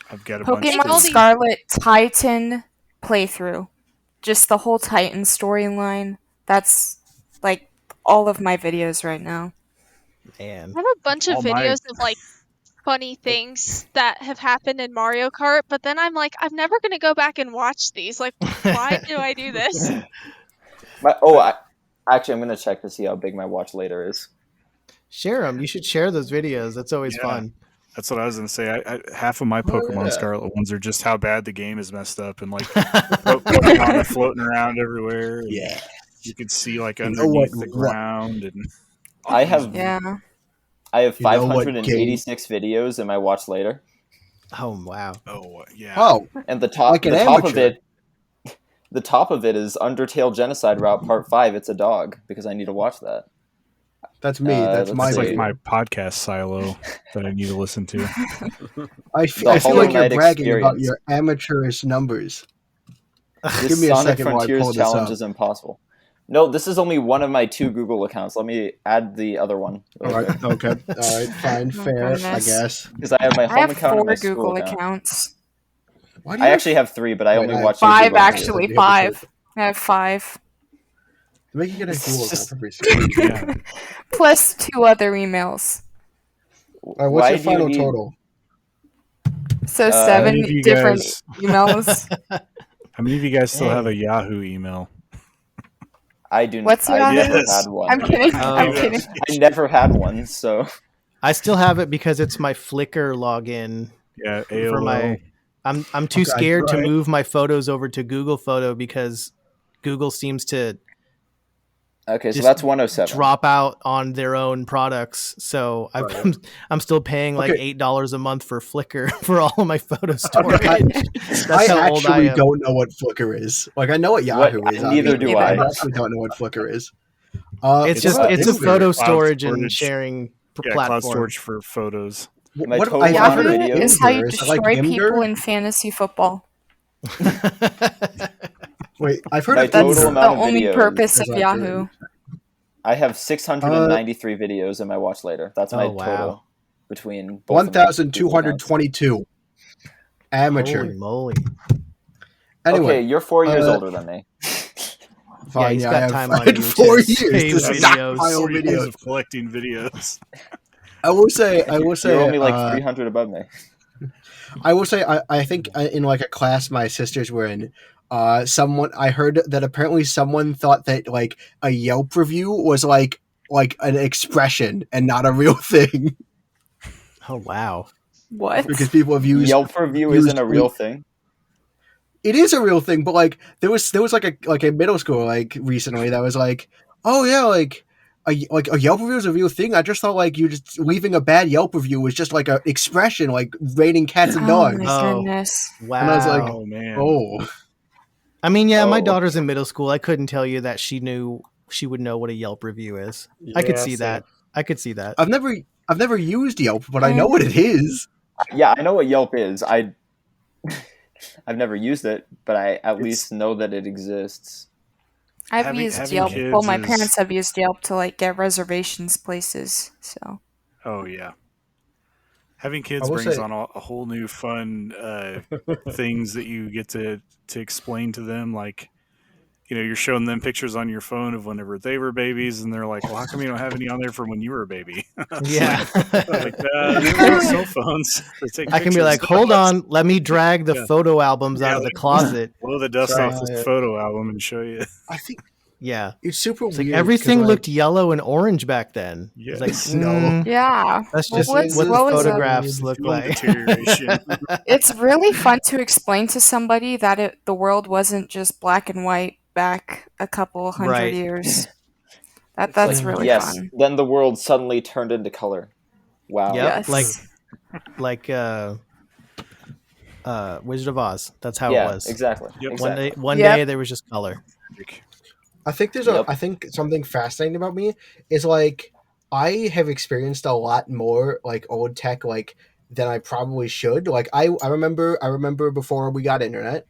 I've got a bunch Pokemon of Scarlet Titan playthrough. Just the whole Titan storyline. That's like all of my videos right now. Man. I have a bunch of All my- videos of like funny things that have happened in Mario Kart, but then I'm like, I'm never gonna go back and watch these. Like, why do I do this? Actually, I'm gonna check to see how big my watch later is. Share them. You should share those videos. That's always Yeah. fun. That's what I was going to say. I half of my Pokemon Scarlet ones are just how bad the game is messed up and like Pokemon are floating around everywhere. And Yeah. you can see like You know underneath what- the ground and I have Yeah. I have You know what 586 videos in my watch later, Oh, wow. yeah. Oh, and the top Like an the top of amateur. it, the top of it is Undertale Genocide Route Part 5. It's a dog because I need to watch that. that's me. That's let's my It's see. like video. my podcast silo that I need to listen to. I The feel like Hollow you're Knight bragging about experience. your amateurish numbers. This Give me a Sonic second while I Frontiers pull this challenge up. is impossible. No, this is only one of my 2 Google accounts. Let me add the other one. All right. Okay. All right. Fine. Oh, Fair. I goodness. guess. Because I have my I home have account and 4 my school Google account. accounts. Why do I you actually have 3, but I Wait, only I have watch 5 YouTube on actually. two. 5. I have 5. make you get a It's Google just- account for free? Yeah. Plus 2 other emails. All right. What's Why your do you final need- total? So how 7 many of you different guys- emails. How many of you guys still Dang. have a Yahoo email? I do. What's I Yahoo? never Yes. had one. I'm kidding. Oh. I'm kidding. I never had one, so I still have it because it's my Flickr login Yeah, for AOL. my. I'm too Okay, scared to right. move my photos over to Google Photo because Google seems to okay. So Just that's 107. drop out on their own products. So I'm still paying like Okay. $8 a month for Flickr for all of my photo storage. I That's how old I actually am. don't know what Flickr is. Like I know what Yahoo is. Neither obviously, do but I. I actually don't know what Flickr is. It's just It's it's a cloud photo storage and storage. sharing Yeah, platform. cloud storage for photos. My what total I've amount heard of of Yahoo videos is how you Imgur. destroy Like people Imgur? in fantasy football. Wait, I've heard My of total That's Imgur. the amount of only videos purpose of is like Yahoo. I have 693 videos in my watch later. That's my Oh, wow. total between both of my Google accounts. 1,222. Amateur. Holy moly! Anyway, Okay, you're 4 years uh, older than me. Yeah, he's got I have time on had you 4 to years save to videos. stockpile 4 years videos. of collecting videos. I will say, You're only like 300 above me. I think in like a class my sisters were in, I heard that apparently someone thought that like a Yelp review was like an expression and not a real thing Oh wow! What? because people have used Yelp review used isn't a real thing. it is a real thing, but like there was like a middle school like recently that was like, oh yeah, like a Yelp review is a real thing. I just thought like you just leaving a bad Yelp review was just like an expression, like rating cats and Oh dogs. my Oh. goodness. Wow! And I was like, Oh man. Oh, I mean, yeah, my Oh. daughter's in middle school. I couldn't tell you that she would know what a Yelp review is. I could Yeah, see same. that. I could see that. I've never used Yelp, but I know what it is. Yeah, I know what Yelp is. I've never used it, but I at least know that it exists. I've Having- used having Yelp. kids Well, my is- parents have used Yelp to like get reservations places. So Oh yeah. Having kids I will brings say- on a whole new fun things that you get to explain to them. Like, you know, you're showing them pictures on your phone of whenever they were babies, and they're like, "Well, how come you don't have any on there from when you were a baby?" Yeah. Like, they have cell phones. They take I can be pictures. like, hold on, let me drag the Yeah. photo albums Yeah, out of the like- closet. blow the dust Right. off this photo album and show you. I think Yeah. it's super It's like weird. everything 'cause, looked yellow and orange back then. It's like, Yes. No. yeah, that's Well, just what's- what the what was the- photographs look Film like. deterioration. it's really fun to explain to somebody that the world wasn't just black and white back a couple hundred Right. years. That's really yes, fun. then the world suddenly turned into color. Wow. Yep. Yes. Like Wizard of Oz. That's how Yeah, it was. exactly. Yep. Exactly. One Yep. day there was just color. I think Yep. I think something fascinating about me is like I have experienced a lot more like old tech like than I probably should. Like I remember before we got internet.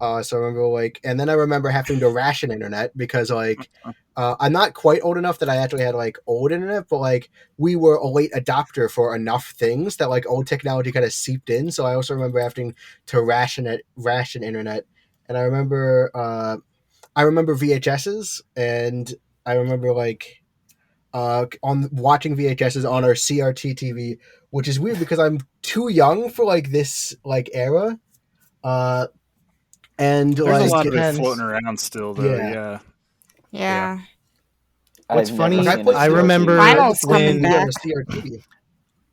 So I remember like, and then I remember having to ration internet because like, I'm not quite old enough that I actually had like old internet, but like we were a late adopter for enough things that like old technology kind of seeped in. So I also remember having to ration internet, and I remember VHSs, and I remember like on watching VHSs on our CRT TV, which is weird because I'm too young for like this like era. And There's like a lot of it depends. floating around still, though. Yeah. Yeah. What's I've funny, never I seen a played I CRT. remember Vinyl's when coming back. on the CRT.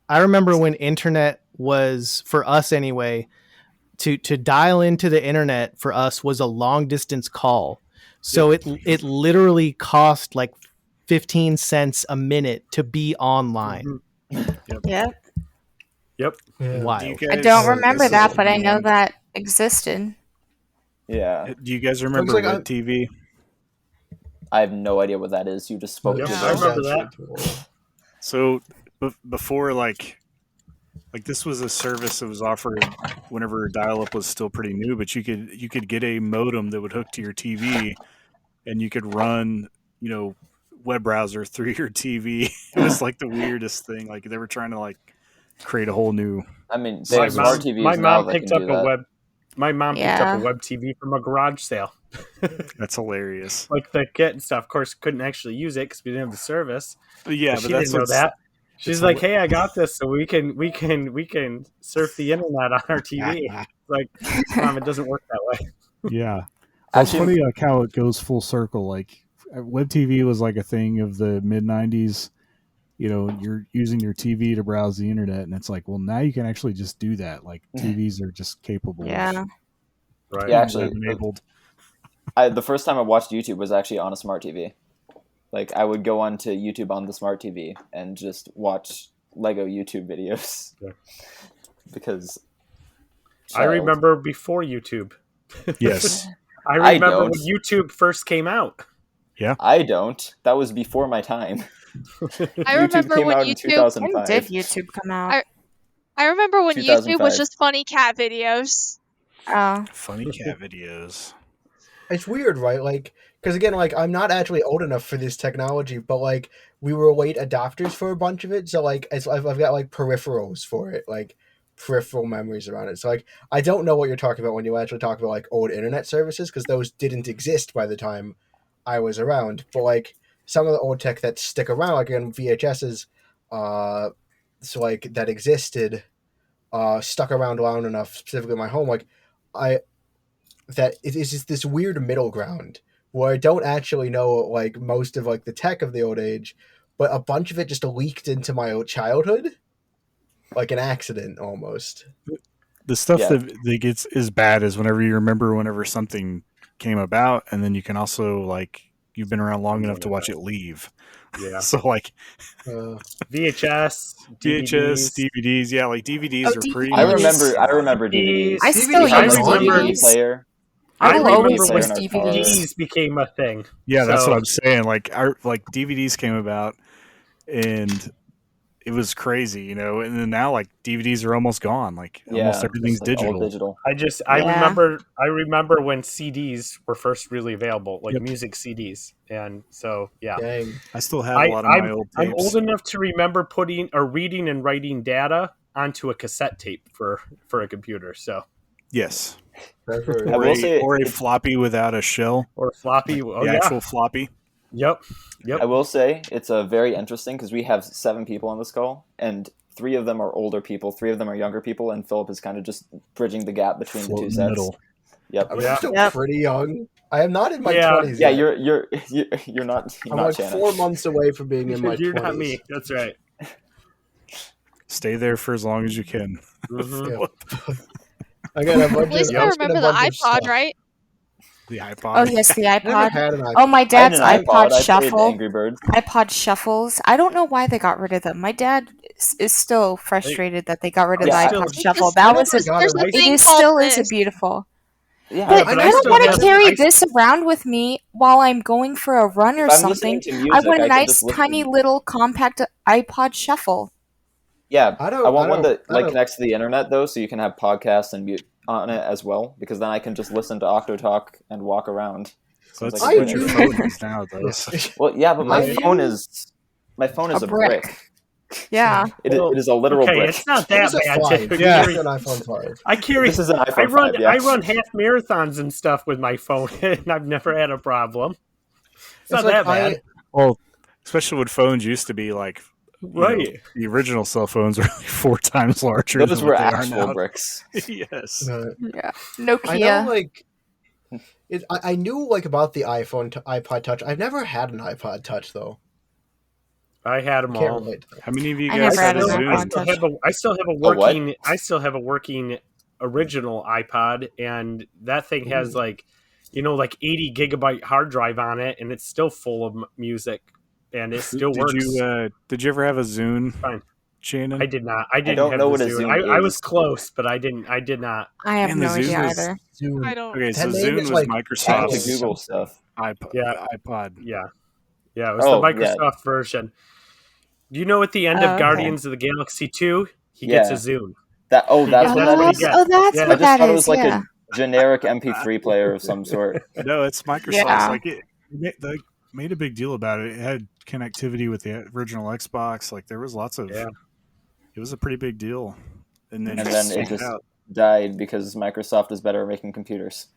I remember when internet was, for us anyway, to dial into the internet for us was a long distance call. So it literally cost like 15 cents a minute to be online. Yep. Yep. Yeah. Wild. I don't Oh, remember this that, is but I know one. that existed. Yeah. Do you guys remember like Web TV? I have no idea what that is. You just spoke Yep, to I me. remember that. So before like this was a service that was offered whenever dial-up was still pretty new, but you could get a modem that would hook to your TV, and you could run web browser through your TV. It was like the weirdest thing. Like they were trying to like create a whole new. I mean, they have smart TVs my now mom that picked can up do a that. web. My mom picked Yeah. up a web TV from a garage sale. That's hilarious. Like the kit and stuff. Of course, couldn't actually use it because we didn't have the service. Yeah, But but she that's didn't know what's that. She's it's like, "Hey, I got this, so we can surf the internet on our TV." Like, Mom, it doesn't work that way. Yeah. Well, it's Actually, funny like how it goes full circle. Like web TV was like a thing of the mid 90s. You're using your TV to browse the internet, and it's like, well, now you can actually just do that. Like TVs are just capable Yeah. of Right. yeah, actually, enabled. the first time I watched YouTube was actually on a smart TV. Like, I would go onto YouTube on the smart TV and just watch Lego YouTube videos. Yeah. Because I remember before YouTube. Yes. I remember don't. when YouTube first came out. I don't. That was before my time. I remember came when out in YouTube. 2005. When did YouTube come out? I remember when YouTube 2005. was just funny cat videos. Oh. Funny cat videos. It's weird, right? Like, because again, like, I'm not actually old enough for this technology, but like, we were late adopters for a bunch of it. So like, I've got like peripherals for it, like peripheral memories around it. So like, I don't know what you're talking about when you actually talk about like old internet services, because those didn't exist by the time I was around. But like, some of the old tech that stick around, like again, VHSs, so like that existed, stuck around long enough, specifically in my home, like that it is just this weird middle ground where I don't actually know like most of like the tech of the old age, but a bunch of it just leaked into my childhood, like an accident almost. The stuff Yeah. that gets as bad as whenever something came about, and then you can also like you've been around long enough to watch it leave. Yeah. So like VHS, VHS, DVDs, yeah, like DVDs Oh, are pretty. I DVDs. remember DVDs. I still We had use like a DVD DVDs. player. I I will remember always when use in our car. DVDs. DVDs became a thing. Yeah, that's So- what I'm saying. Like DVDs came about, and it was crazy, and then now like DVDs are almost gone. Like almost everything's just, like, all digital. I Yeah. remember when CDs were first really available, like Yep. music CDs, and so yeah. Dang. I still have a lot of my old tapes. I'm old enough to remember putting or reading and writing data onto a cassette tape for a computer. So Yes, That's very- I will say or a it's- floppy without a shell. or floppy. Oh The yeah. actual floppy. Yep. I will say it's very interesting because we have 7 people on this call, and 3 of them are older people, 3 of them are younger people, and Philip is kind of just bridging the gap between Float the in two the sets. middle. Yep. I mean, Yeah. I'm still Yep. pretty young. I am not in my Yeah. 20s Yeah, yet. you're not. You're I'm not like Shannon. 4 months away from being in my You're 20s. not me. That's right. Stay there for as long as you can. Mhm. Yeah. Again, a bunch At least of, I I've seen a remember the bunch of iPod, stuff. right? The iPod. Oh yes, the I never iPod. had an iPod. Oh, my I had dad's an iPod. iPod I played Shuffle. Angry Birds. iPod Shuffles. I don't know why they got rid of them. My dad is still frustrated that they got rid of Yeah, the I- iPod It Shuffle. just- That I was never got There's an a iPod. it thing is called still is a this. beautiful. Yeah, But but I I don't still want have- to carry I- this around with me while I'm going for a run or if I'm something. listening to I music, want a I can nice just listen. tiny little compact iPod Shuffle. Yeah, I I want one that don't- connects to the internet though, so you can have podcasts and mute on it as well. Because then I can just listen to Octorock and walk around. Sounds That's like a what great your idea. phone is now, though. Well, yeah, but my I phone use- is A a brick. brick. Yeah. It Well, is a literal okay, brick. it's not It was that a bad. 5. to Yeah. carry- It's an iPhone 5. I carry. This is an iPhone I run. 5. Yeah. I run half marathons and stuff with my phone, and I've never had a problem. It's not that bad, Well, especially when phones used to be like, you know, right? the original cell phones were like 4 times larger Those than were what they are actual now. bricks. Yes. Yeah. I know, Nokia. like, I knew like about the iPod Touch. I've never had an iPod Touch though. I had I them can't all. relate to that. How many of you I guys never had had a an Zoom? iPod. I still have a what? working. I still have a working original iPod, and that thing has like 80 gigabyte hard drive on it, and it's still full of music, and it still works. Did you ever have a Zune, Fine. Shannon? I did not. I didn't don't have know the what a Zune. Zune I was is. close, but I didn't. I did not. I have Man, the no Zune idea was- either. I don't. Okay, so That name Zune is, was like, I have to Microsoft's Google stuff. iPod. Yeah. iPod. Yeah, yeah. It was Oh, the yeah. Microsoft version. Do you know at the end Oh, of okay. Guardians of the Galaxy 2, he gets a Yeah. Zune? That's Oh, what that is. what he gets. oh, that's Yeah. I what just that thought it is. was like Yeah. a generic MP3 player of some sort. No, it's Microsoft's. Yeah. Like they made a big deal about it. It had connectivity with the original Xbox. Like there was lots of. Yeah. It was a pretty big deal, and then And just then it sold just out. died because Microsoft is better at making computers.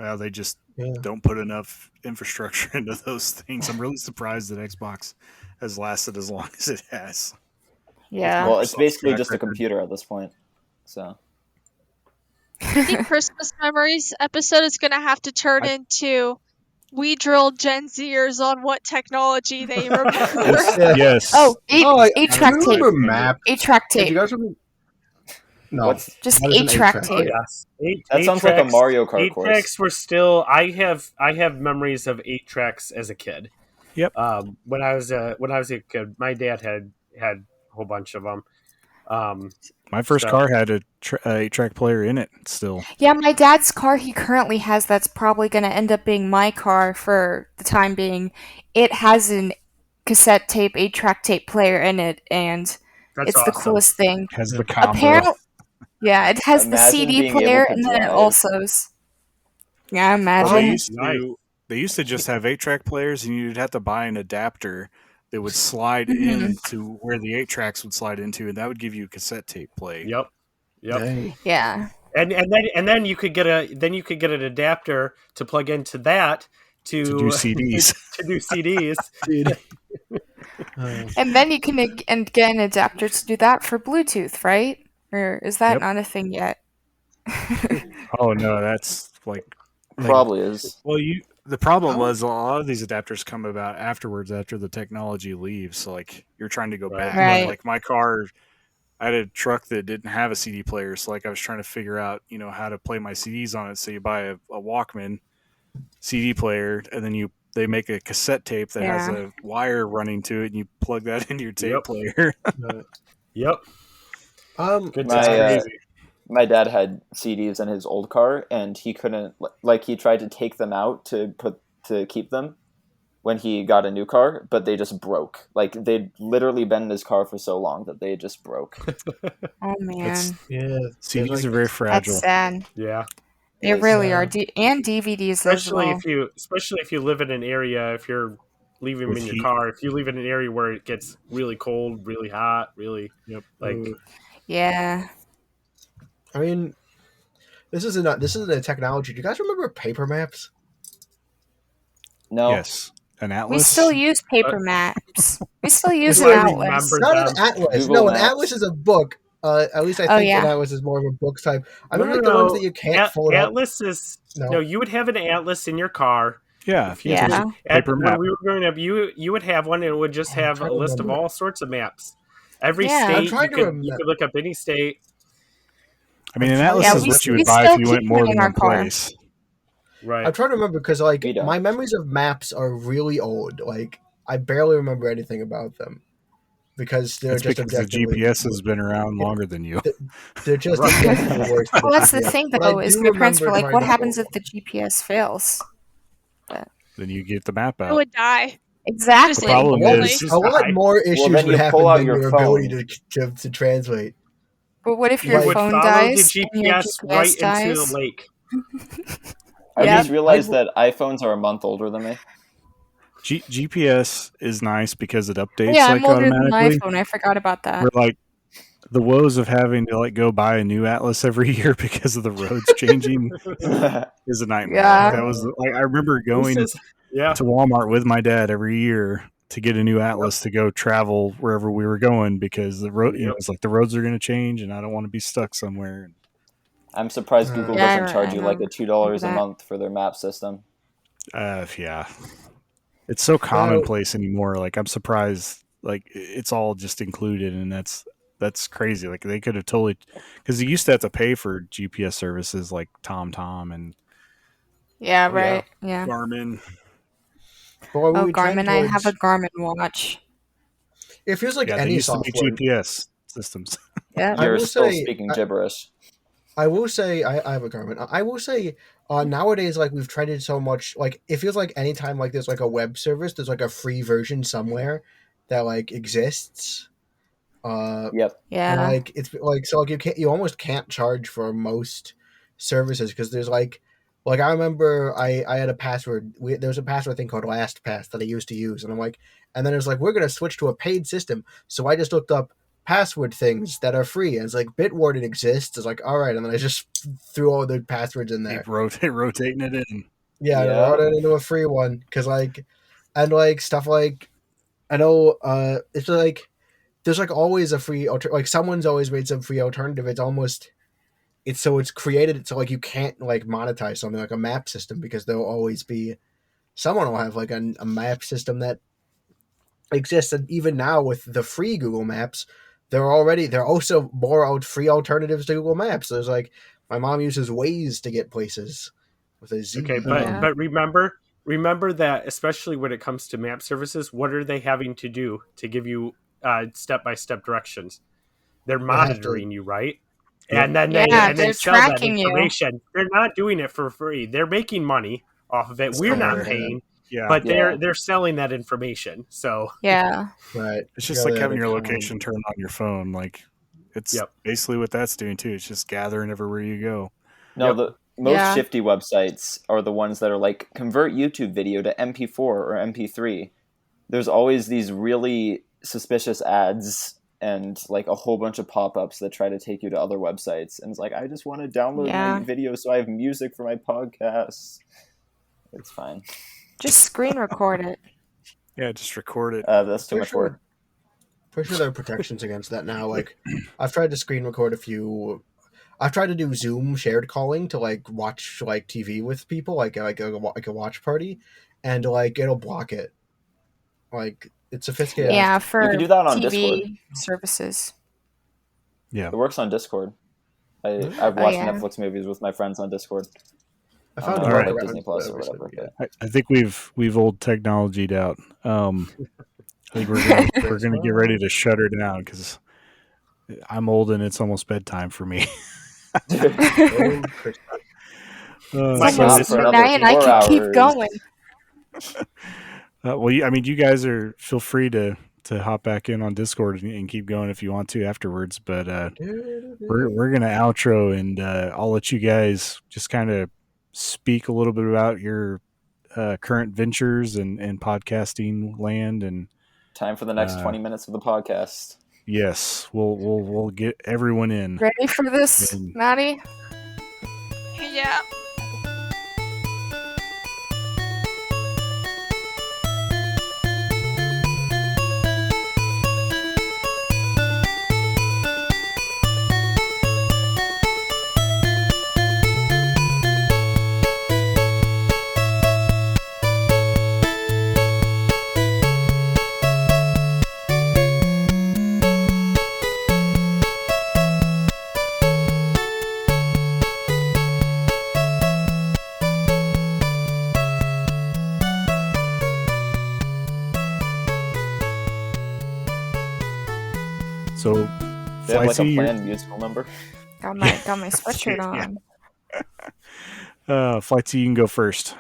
Well, they just Yeah. don't put enough infrastructure into those things. I'm really surprised that Xbox has lasted as long as it has. Yeah. Well, it's Microsoft's basically track just a record. computer at this point. So I think Christmas Memories episode is going to have to turn into we drilled Gen Zers on what technology they remember. Yes. Oh, eight I track tape. remember map. 8-track Did you tape. guys remember? No. what's Just What is an 8-track 8-track? tape. Yes. that sounds like a Mario Kart 8 course. tracks were still. I have memories of 8 tracks as a kid. Yep. When I was a kid, my dad had a whole bunch of them. My first So- car had a 8-track player in it still. Yeah, my dad's car he currently has that's probably going to end up being my car for the time being. It has an cassette tape, 8-track tape player in it, and That's it's awesome. the coolest thing. Has the combo. Apparently, yeah, it has the Imagine CD being player, able to and then it drive. also's. Yeah, Well, imagine. they used to just have 8-track players, and you'd have to buy an adapter that would slide Mhm. into where the 8-tracks would slide into, and that would give you a cassette tape play. Yep. Dang. Yeah. And then you could get an adapter to plug into that to To do CDs. to do CDs. And then you can get an adapter to do that for Bluetooth, right? Or is that Yep. not a thing yet? Oh no, that's like Probably is. well, the problem was a lot of these adapters come about afterwards after the technology leaves. So like you're trying to go back. Right. Like my car, I had a truck that didn't have a CD player, so like I was trying to figure out, how to play my CDs on it. So you buy a Walkman CD player, and then they make a cassette tape that has Yeah. a wire running to it, and you plug that into your tape Yep. player. Yep. Good My, times. My dad had CDs in his old car, and he couldn't. Like he tried to take them out to keep them when he got a new car, but they just broke. Like they'd literally been in his car for so long that they just broke. Oh man, Yeah. CDs are very fragile. that's sad. Yeah. They Yes. really are. And DVDs as Especially well. if you live in an area, if you're leaving them With in your heat. car, if you live in an area where it gets really cold, really hot, really like Yeah. I mean, this isn't a technology. Do you guys remember paper maps? No, Yes, an atlas. We still use paper maps. We still use Do an I atlas. remember Not them? an atlas. Google No, an Maps. atlas is a book. At least I Oh, think yeah. an atlas is more of a book type. I No, remember no, the ones no. that you can't fold up. Atlas is No. no. You would have an atlas in your car. Yeah, If you Yeah. just- Paper when map. we were growing up, you would have one, and it would just I'm have a trying to list of remember. all sorts of maps. Every Yeah. I'm state trying to you remember. could look up any state. I mean, an atlas Yeah, is we- what you we would buy still if you went keep more them than in our one car. place. Right. I'm trying to remember because like We don't. my memories of maps are really old. Like I barely remember anything about them because they're It's just because the objectively. GPS has been around longer than you. They're just Right. objectively worse. Than Well, that's the GPS. thing, But I though, is do my parents were remember like, trying "What to happens follow. if the GPS fails?" Then you get the map I out. would die. Exactly. Just problem instantly. is- A lot more issues then would you pull happen out than your your ability phone. to translate. But what if You your Like- would phone follow dies the and your GPS GPS right dies? into the lake. I Yeah. just realized that iPhones are a month older than me. GPS is nice because it updates Yeah, like I'm older than my automatically. iPhone. I forgot about that. We're like the woes of having to like go buy a new atlas every year because of the roads changing is a nightmare. Yeah. Like, that was like I remember going Yeah. to Walmart with my dad every year to get a new atlas to go travel wherever we were going because the road, Yep. it's like the roads are going to change and I don't want to be stuck somewhere. I'm surprised Google Yeah, doesn't charge you like a $2 a that. month for their map system. Yeah, it's so commonplace anymore. Like I'm surprised, like it's all just included, and that's crazy. Like they could have totally, because you used to have to pay for GPS services like TomTom and Yeah, Oh, yeah. right. Yeah. Garmin. But when Oh, we trend Garmin. I have a towards- Garmin watch. It feels like Yeah, they any used to be software. GPS systems. Yeah. I You're will still say- speaking gibberish. I will say I have a Garmin. I will say nowadays like we've trended so much. Like it feels like anytime like there's like a web service, there's like a free version somewhere that like exists. Yep. Yeah. And like it's like so like you almost can't charge for most services because there's like I remember I had a password. There was a password thing called LastPass that I used to use, and I'm like, and then it was like we're gonna switch to a paid system. So I just looked up password things that are free, and it's like Bitwarden exists. It's like all right, and then I just threw all the passwords in there. Keep rotating it in. Yeah, Yeah. I wrote it into a free one because like, and like stuff like, I know it's like there's like always a free like someone's always made some free alternative. It's created it so like you can't like monetize something like a map system because there'll always be someone will have like a map system that exists, and even now with the free Google Maps, there are also more free alternatives to Google Maps. There's like my mom uses Waze to get places with a Z. Okay, but Yeah. but remember that especially when it comes to map services, what are they having to do to give you step-by-step directions? They're have to- monitoring you, right? Yep. And then Yeah, they they're sell that tracking you. information. They're not doing it for free. They're making money off of it. We're not Somewhere. paying, Yeah, but Yeah. they're selling that information. So Yeah. Right. it's just Yeah, like they having have your a- location turned on your phone. Like it's Yep. basically what that's doing too. It's just gathering everywhere you go. No, Yep. the most Yeah. shifty websites are the ones that are like convert YouTube video to MP4 or MP3. There's always these really suspicious ads and like a whole bunch of pop-ups that try to take you to other websites, and it's like I just want to download Yeah. my video so I have music for my podcasts. It's fine. Just screen record it. Yeah, just record it. That's too For much sure. work. For sure, there are protections against that now. Like, I've tried to screen record a few. I've tried to do Zoom shared calling to like watch like TV with people, like a watch party, and like it'll block it. Like it's sophisticated. Yeah, for can do that on TV services. Yeah, It works on Discord. I've Oh, watched yeah. Netflix movies with my friends on Discord. I found All a right. workaround, Disney Plus or whatever, whatever. so, I think we've old technologied out. I think we're gonna get ready to shut her down because I'm old and it's almost bedtime for me. yeah. My It's God, almost for another midnight and I 4 can keep hours. going. Well, you guys feel free to hop back in on Discord and keep going if you want to afterwards. But we're gonna outro, and I'll let you guys just kind of speak a little bit about your current ventures and podcasting land. And Time for the next 20 minutes of the podcast. yes, we'll get everyone in. Ready for this, And- Maddie? Yeah. So, Do they have like Flightsy, a you're- planned musical number? Got my sweatshirt Yeah. on. Flightsy, you can go first.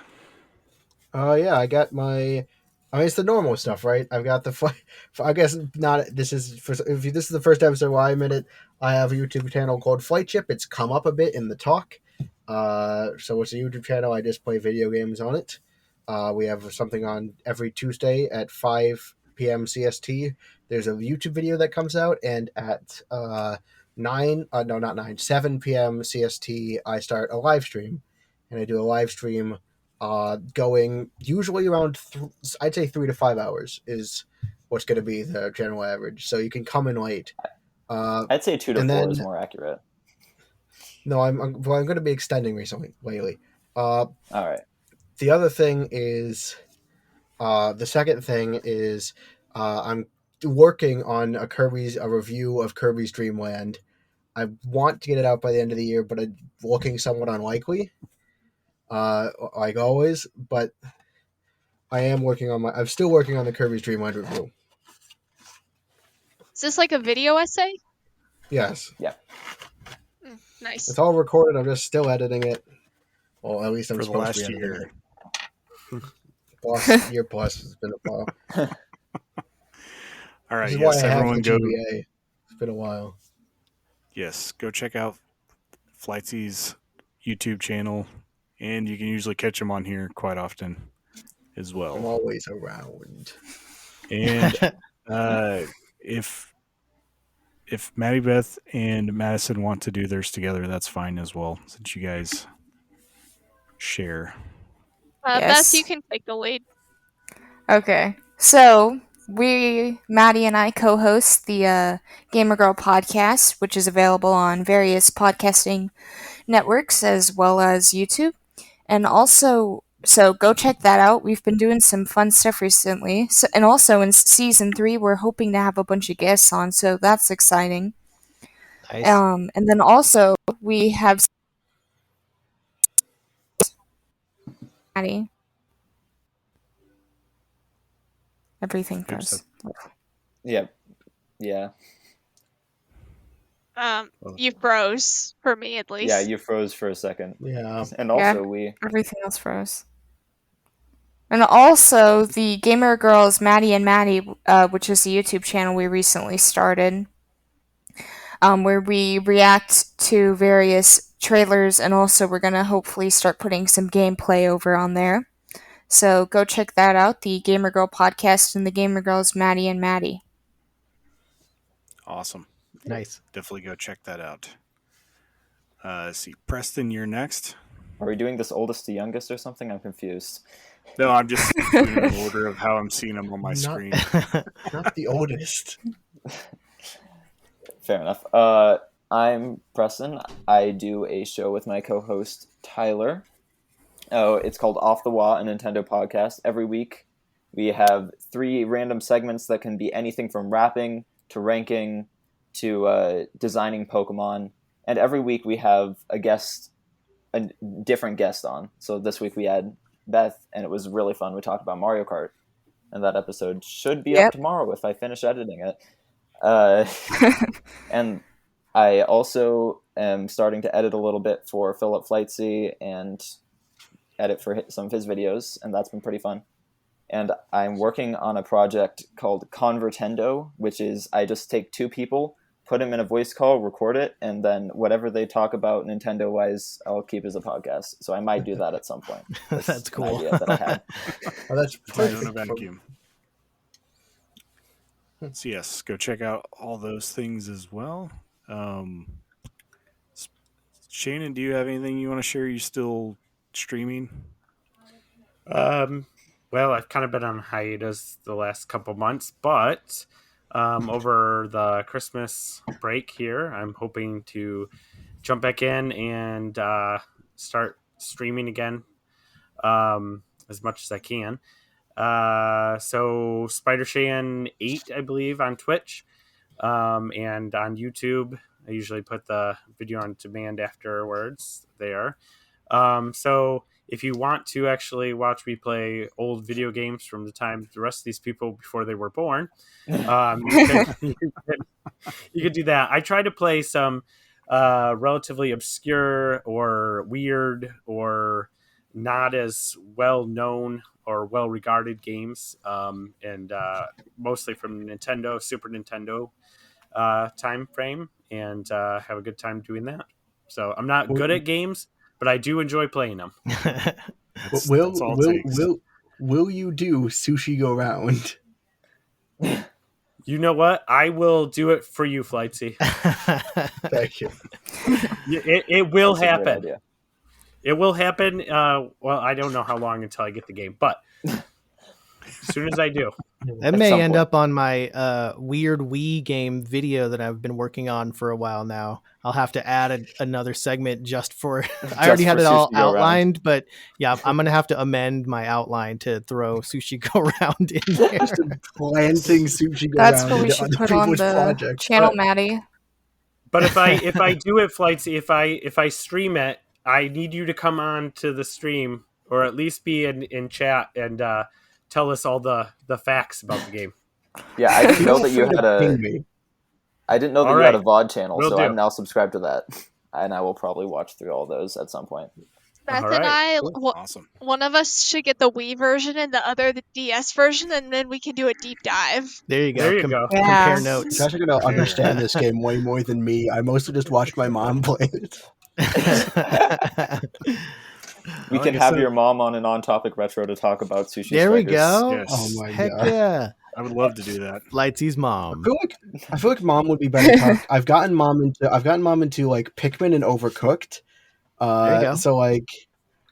Yeah, I got my. I mean, it's the normal stuff, right? I've got the. I guess not. This is if this is the first episode where I'm in it. I have a YouTube channel called Flight Chip. It's come up a bit in the talk. So it's a YouTube channel. I just play video games on it. We have something on every Tuesday at 5 p.m. CST. There's a YouTube video that comes out, and at 7 p.m. CST, I start a live stream, and I do a live stream going usually around I'd say 3 to 5 hours is what's going to be the general average. So you can come in late. I'd say 2 to 4 is more accurate. No, I'm going to be extending lately. All right. The other thing is, the second thing is, I'm working on a review of Kirby's Dream Land. I want to get it out by the end of the year, but it's looking somewhat unlikely. Like always, but I'm still working on the Kirby's Dream Land review. Is this like a video essay? Yes. Yeah. Nice. It's all recorded. I'm just still editing it. Well, at least I'm For the supposed to last be editing year. it. Year plus. It's been a while. All right, This is yes, why I have everyone the go. GBA. It's been a while. Yes, go check out Flightsy's YouTube channel, and you can usually catch him on here quite often as I'm well. always around. And if MaddieBeth and Madison want to do theirs together, that's fine as well, since you guys share. Yes. Beth, you can take the lead. Okay. So, Maddie and I co-host the Gamer Girl podcast, which is available on various podcasting networks as well as YouTube. And also, so go check that out. We've been doing some fun stuff recently. So, and also in season 3, we're hoping to have a bunch of guests on, so that's exciting. Nice. And then also, we have Maddie. Everything Oops, goes. Yeah. Yeah. You froze for me at least. Yeah, you froze for a second. Yeah. And also Everything else froze. And also, the Gamer Girls Maddie and Maddie, which is the YouTube channel we recently started, where we react to various trailers, and also we're going to hopefully start putting some gameplay over on there. So go check that out, the Gamer Girl podcast and the Gamer Girls Maddie and Maddie. Awesome. Nice. Definitely go check that out. Let's see, Preston, you're next. Are we doing this oldest to youngest or something? I'm confused. No, I'm just doing an order of how I'm seeing them on my screen. Not the oldest. Fair enough. I'm Preston. I do a show with my co-host Tyler. Oh, it's called Off the Wall, a Nintendo podcast. Every week we have 3 random segments that can be anything from rapping to ranking to designing Pokemon. And every week we have a different guest on. So this week we had Beth, and it was really fun. We talked about Mario Kart, and that episode should be up tomorrow if I finish editing it. And I also am starting to edit a little bit for Philip Flightsy and edit for some of his videos, and that's been pretty fun. And I'm working on a project called Convertendo, which is I just take 2 people, put them in a voice call, record it, and then whatever they talk about Nintendo-wise, I'll keep as a podcast. So I might do that at some point. That's an cool. idea that I had. Oh, that's Play on a vacuum. So yes, go check out all those things as well. Shannon, do you have anything you want to share? Are you still streaming? Well, I've kind of been on hiatus the last couple months, but over the Christmas break here, I'm hoping to jump back in and start streaming again as much as I can. So Spidershan 8, I believe, on Twitch and on YouTube. I usually put the video on demand afterwards there. So if you want to actually watch me play old video games from the time the rest of these people before they were born, you could do that. I try to play some relatively obscure or weird or not as well known or well regarded games, and mostly from Nintendo, Super Nintendo time frame, and have a good time doing that. So I'm not good at games, but I do enjoy playing them. Will you do Sushi Go Round? You know what? I will do it for you, Flightsy. Thank you. It will That's a great happen. idea. It will happen. Well, I don't know how long until I get the game, but as soon as I do. That may end up on my weird Wii game video that I've been working on for a while now. I'll have to add another segment just for. I already had it all outlined, but yeah, I'm gonna have to amend my outline to throw Sushi Go Round in there. Just planting Sushi Go That's Round what we into should other put on people's the projects. channel, Maddie. But if I do it, Flightsy, if I stream it, I need you to come on to the stream or at least be in chat and tell us all the facts about the game. Yeah, I didn't know that you had a. I didn't know that you had a VOD channel, so I'm now subscribed to that, and I will probably watch through all those at some point. Beth and I, awesome. One of us should get the Wii version and the other the DS version, and then we can do a deep dive. There you go. There you go. Compare notes. You guys are going to understand this game way more than me. I mostly just watched my mom play it. We can have your mom on an on-topic retro to talk about Sushi There Strikers. we go. Yes. Oh my Heck god. yeah. I would love to do that. Lightsy's mom. I feel like mom would be better. I've gotten mom into like Pikmin and Overcooked. There you go. So like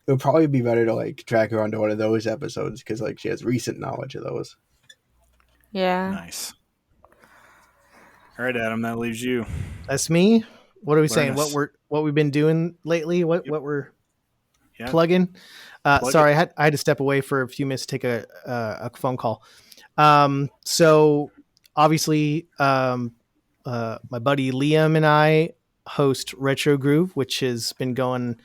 it would probably be better to like drag her onto one of those episodes because like she has recent knowledge of those. Yeah. Nice. All right, Adam, that leaves you. That's me. What are we saying? us. What we've been doing lately? What we're Yeah. plugging? Plug Sorry, it. I had to step away for a few minutes to take a phone call. So obviously, my buddy Liam and I host Retro Groove, which has been going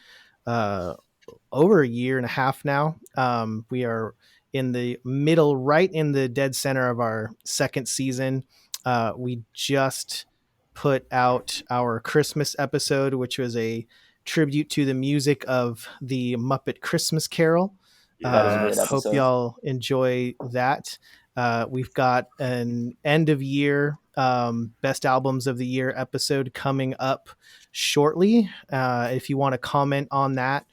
over a year and a half now. We are in the middle, right in the dead center of our second season. We just put out our Christmas episode, which was a tribute to the music of the Muppet Christmas Carol. That was a great Hope episode. y'all enjoy that. We've got an end of year best albums of the year episode coming up shortly. If you want to comment on that,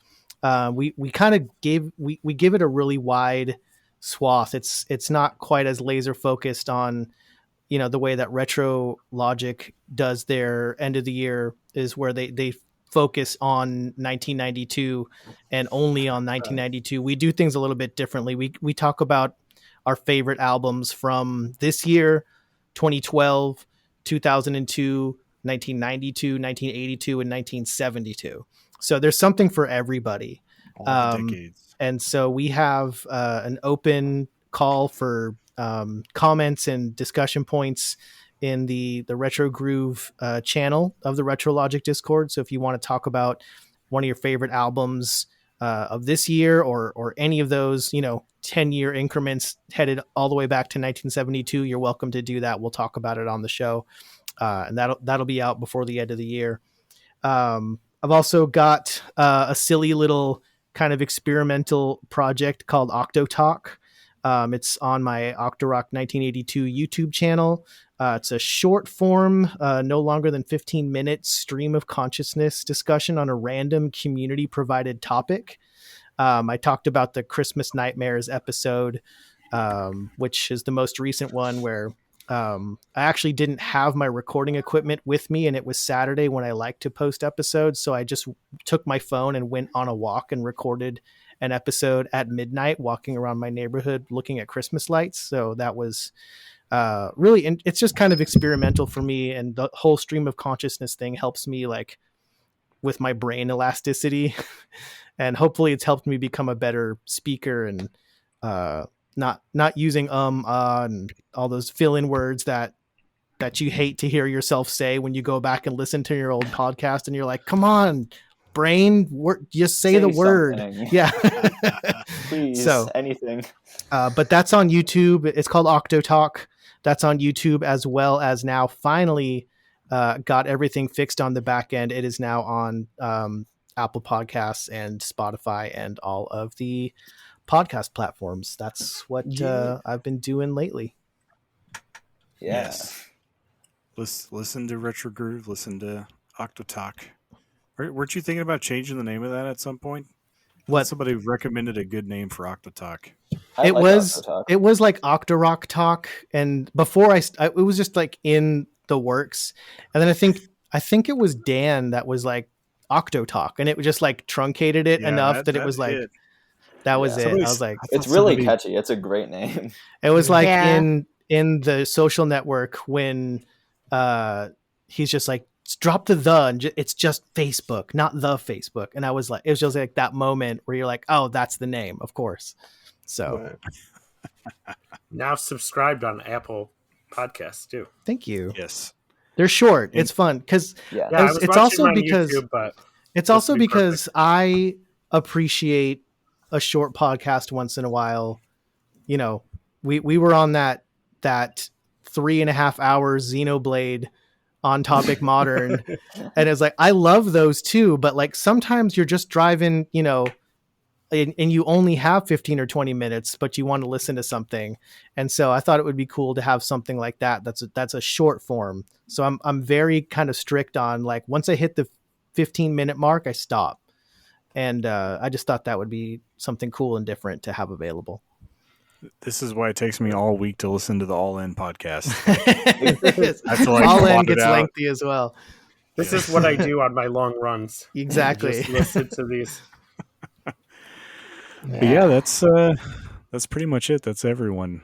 we kind of give it a really wide swath. It's not quite as laser focused on the way that retrologic does their end of the year, is where they focus on 1992 and only on 1992. We do things a little bit differently. We talk about our favorite albums from this year, 2012, 2002, 1992, 1982, and 1972. So there's something for everybody. All the decades. And so we have an open call for comments and discussion points in the Retro Groove channel of the retrologic Discord. So if you want to talk about one of your favorite albums of this year or any of those 10-year increments headed all the way back to 1972, you're welcome to do that. We'll talk about it on the show, and that'll be out before the end of the year. I've also got a silly little kind of experimental project called Octorock. It's on my Octorock 1982 YouTube channel. It's a short form, no longer than 15 minutes stream of consciousness discussion on a random community provided topic. I talked about the Christmas Nightmares episode, which is the most recent one, where I actually didn't have my recording equipment with me, and it was Saturday when I like to post episodes. So I just took my phone and went on a walk and recorded an episode at midnight, walking around my neighborhood looking at Christmas lights. So that was really, and it's just kind of experimental for me, and the whole stream of consciousness thing helps me like with my brain elasticity. And hopefully it's helped me become a better speaker and not using and all those fill-in words that you hate to hear yourself say when you go back and listen to your old podcast and you're like, come on, brain, just say the word. something. Yeah. Please, So, anything. but that's on YouTube. It's called Octorock. That's on YouTube, as well as now finally got everything fixed on the back end. It is now on Apple Podcasts and Spotify and all of the podcast platforms. That's what I've been doing lately. Yeah. Yes. Listen to Retro Groove. Listen to Octorock. Weren't you thinking about changing the name of that at some point? What? Somebody recommended a good name for Octorock. It was like Octorock Talk, and before it was just like in the works, and then I think it was Dan that was like Octotalk, and it just like truncated it enough that it was like hit. that was it. I was like, it's really catchy. It's a great name. It was like in the Social Network when he's just like, drop the and it's just Facebook, not the Facebook. And I was like, it was just like that moment where you're like, oh, that's the name, of course. So now subscribed on Apple Podcasts too. Thank you. Yes, they're short. It's fun because it's also because YouTube, but it's also because I appreciate a short podcast once in a while. You know, we were on that 3.5 hours Xenoblade on Topic Modern, and it's like, I love those too, but like sometimes you're just driving, you know, and you only have 15 or 20 minutes, but you want to listen to something. And so I thought it would be cool to have something like that. That's a short form. So I'm very kind of strict on, like, once I hit the 15-minute mark, I stop. And I just thought that would be something cool and different to have available. This is why it takes me all week to listen to the All In podcast. All In gets lengthy as well. This is what I do on my long runs. Exactly. Just listen to these. But yeah, that's pretty much it. That's everyone.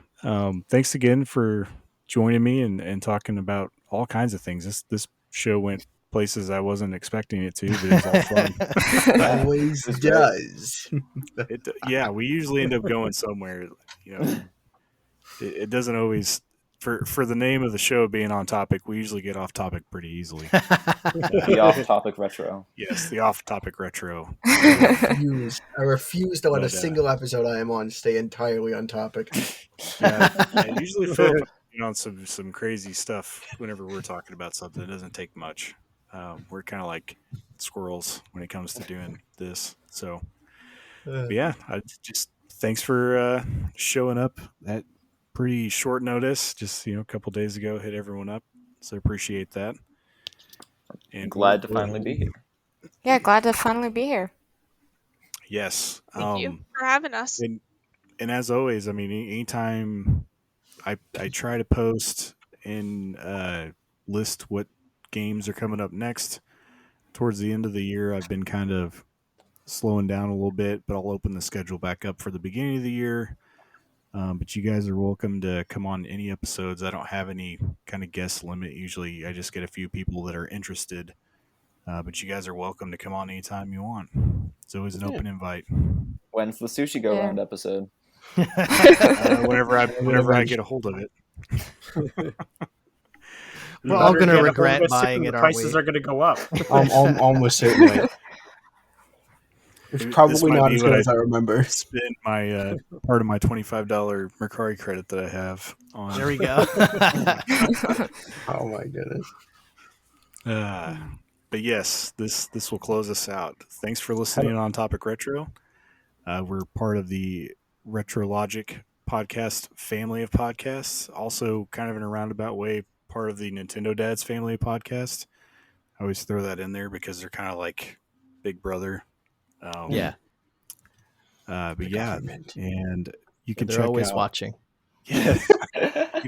Thanks again for joining me and talking about all kinds of things. This show went places I wasn't expecting it to, but it was all fun. Always does. We usually end up going somewhere. You know, it doesn't always. For the name of the show being on topic, we usually get off topic pretty easily. The off-topic retro. Yes, the off-topic retro. I refuse to let a single episode I am on stay entirely on topic. I usually feel on some crazy stuff whenever we're talking about something. It doesn't take much. We're kind of like squirrels when it comes to doing this. So, I just thanks for showing up at pretty short notice. Just a couple days ago, hit everyone up. So appreciate that. And glad to finally be here. Yeah, glad to finally be here. Yes. Thank you for having us. And as always, I mean, anytime I try to post and list what games are coming up next towards the end of the year, I've been kind of slowing down a little bit, but I'll open the schedule back up for the beginning of the year. But you guys are welcome to come on any episodes. I don't have any kind of guest limit. Usually I just get a few people that are interested. But you guys are welcome to come on anytime you want. It's always an open invite. When's the Sushi Go Round episode? Whenever I get a hold of it. We're all going to regret buying it, aren't we? Prices are going to go up. Almost certainly. It's probably not as good as I remember. Spend my part of my $25 Mercari credit that I have on. There we go. Oh my goodness. But yes, this will close us out. Thanks for listening on Topic Retro. We're part of the retrologic podcast family of podcasts. Also, kind of in a roundabout way, part of the Nintendo Dads family of podcasts. I always throw that in there because they're kind of like Big Brother. But yeah, and you can they're check always out, watching. Yeah.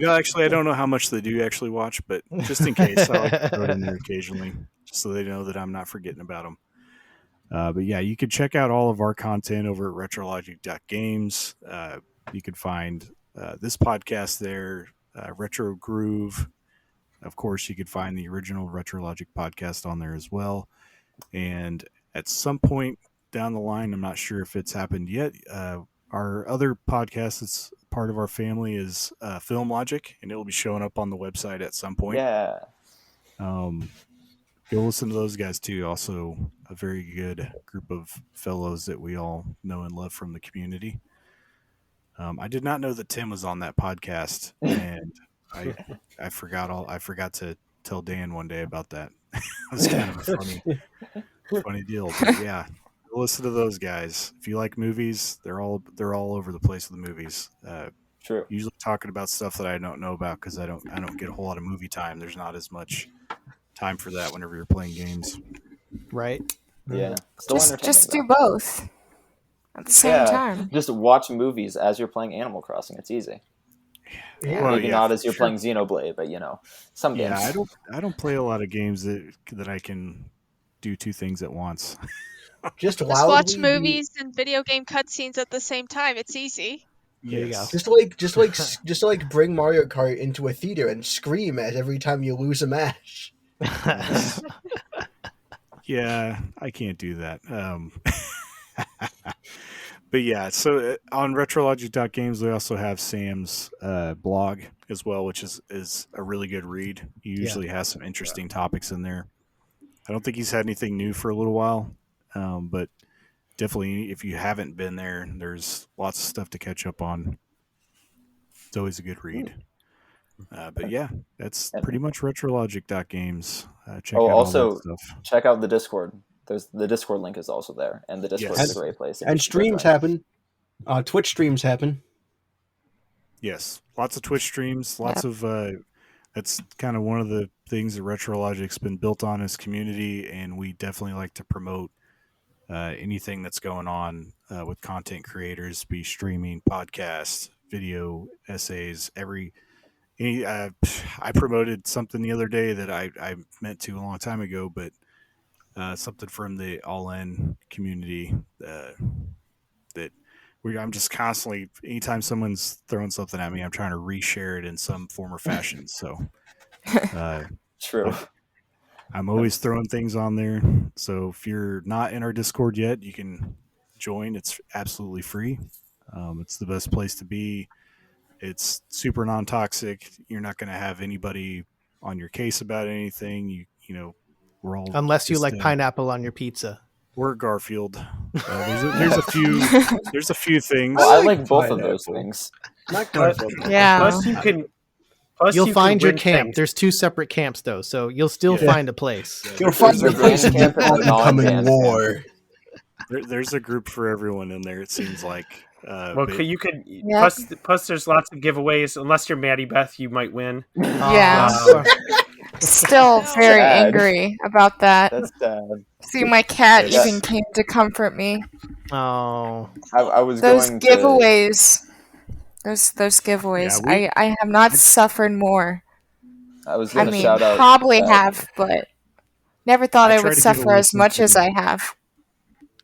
Actually, I don't know how much they do actually watch, but just in case, I like to throw it in there occasionally, just so they know that I'm not forgetting about them. But yeah, you can check out all of our content over at retrologic.games. You can find this podcast there, Retro Groove. Of course, you could find the original Retrologic podcast on there as well. And at some point down the line, I'm not sure if it's happened yet, our other podcast that's part of our family is Film Logic, and it will be showing up on the website at some point. Yeah. Go listen to those guys too. Also, a very good group of fellows that we all know and love from the community. I did not know that Tim was on that podcast, and I forgot to tell Dan one day about that. It was kind of a funny deal. But yeah, go listen to those guys. If you like movies, they're all over the place with the movies. True. Usually talking about stuff that I don't know about because I don't get a whole lot of movie time. There's not as much time for that whenever you're playing games. Right. Yeah. Still Just do entertaining, though. both at the same time. Just watch movies as you're playing Animal Crossing. It's easy. Yeah. Well, Maybe not as you're playing Xenoblade, but some games. Yeah, I don't play a lot of games that I can do two things at once. Just Just loudly watch do- movies and video game cutscenes at the same time. It's easy. There you go. Just like bring Mario Kart into a theater and scream at every time you lose a match. Yeah, I can't do that. But yeah, so on retrologic.games, we also have Sam's blog as well, which is a really good read. He usually has some interesting topics in there. I don't think he's had anything new for a little while, but definitely if you haven't been there, there's lots of stuff to catch up on. It's always a good read. But yeah, that's pretty much retrologic.games. Check out all that stuff. Check out the Discord. The Discord link is also there, and the Discord is a great place. And streams happen. Twitch streams happen. Yes, lots of Twitch streams. Lots of that's kind of one of the things that Retrologic's been built on as community, and we definitely like to promote anything that's going on with content creators, be streaming, podcasts, video essays, I promoted something the other day that I meant to a long time ago, but something from the All In community that I'm just constantly, anytime someone's throwing something at me, I'm trying to reshare it in some form or fashion. So, True. I'm always throwing things on there. So if you're not in our Discord yet, you can join. It's absolutely free. It's the best place to be. It's super non-toxic. You're not going to have anybody on your case about anything. We're all unless you like pineapple on your pizza. We're Garfield. There's a few things. Well, I like both of those things. Not Garfield. Yeah. You'll find your camp. Things. There's 2 separate camps though, so you'll still find a place. You'll find your place in the oncoming war. There's a group for everyone in there. It seems like. You could. Plus, there's lots of giveaways. Unless you're MaddieBeth, you might win. Yeah. Still very angry about that. That's sad. See, my cat even came to comfort me. Oh. I was those going giveaways. Those giveaways. Yeah, I have not suffered more. I was going to shout out. Probably have, but never thought I would suffer as much as I have.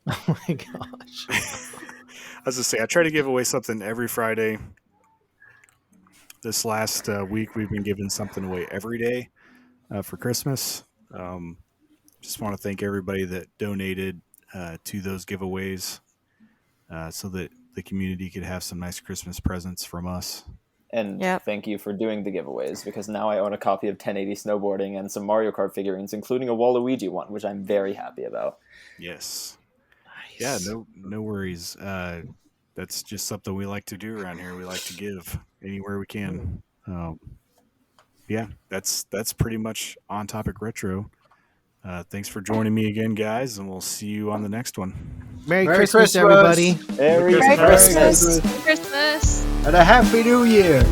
Oh my gosh. I was going to say, I try to give away something every Friday. This last week, we've been giving something away every day for Christmas. Just want to thank everybody that donated to those giveaways so that the community could have some nice Christmas presents from us. And thank you for doing the giveaways, because now I own a copy of 1080 Snowboarding and some Mario Kart figurines, including a Waluigi one, which I'm very happy about. Yes. Yeah, no worries. That's just something we like to do around here. We like to give anywhere we can. Yeah, that's pretty much On Topic Retro. Thanks for joining me again, guys, and we'll see you on the next one. Merry Christmas, everybody. Merry Christmas. Christmas. And a Happy New Year.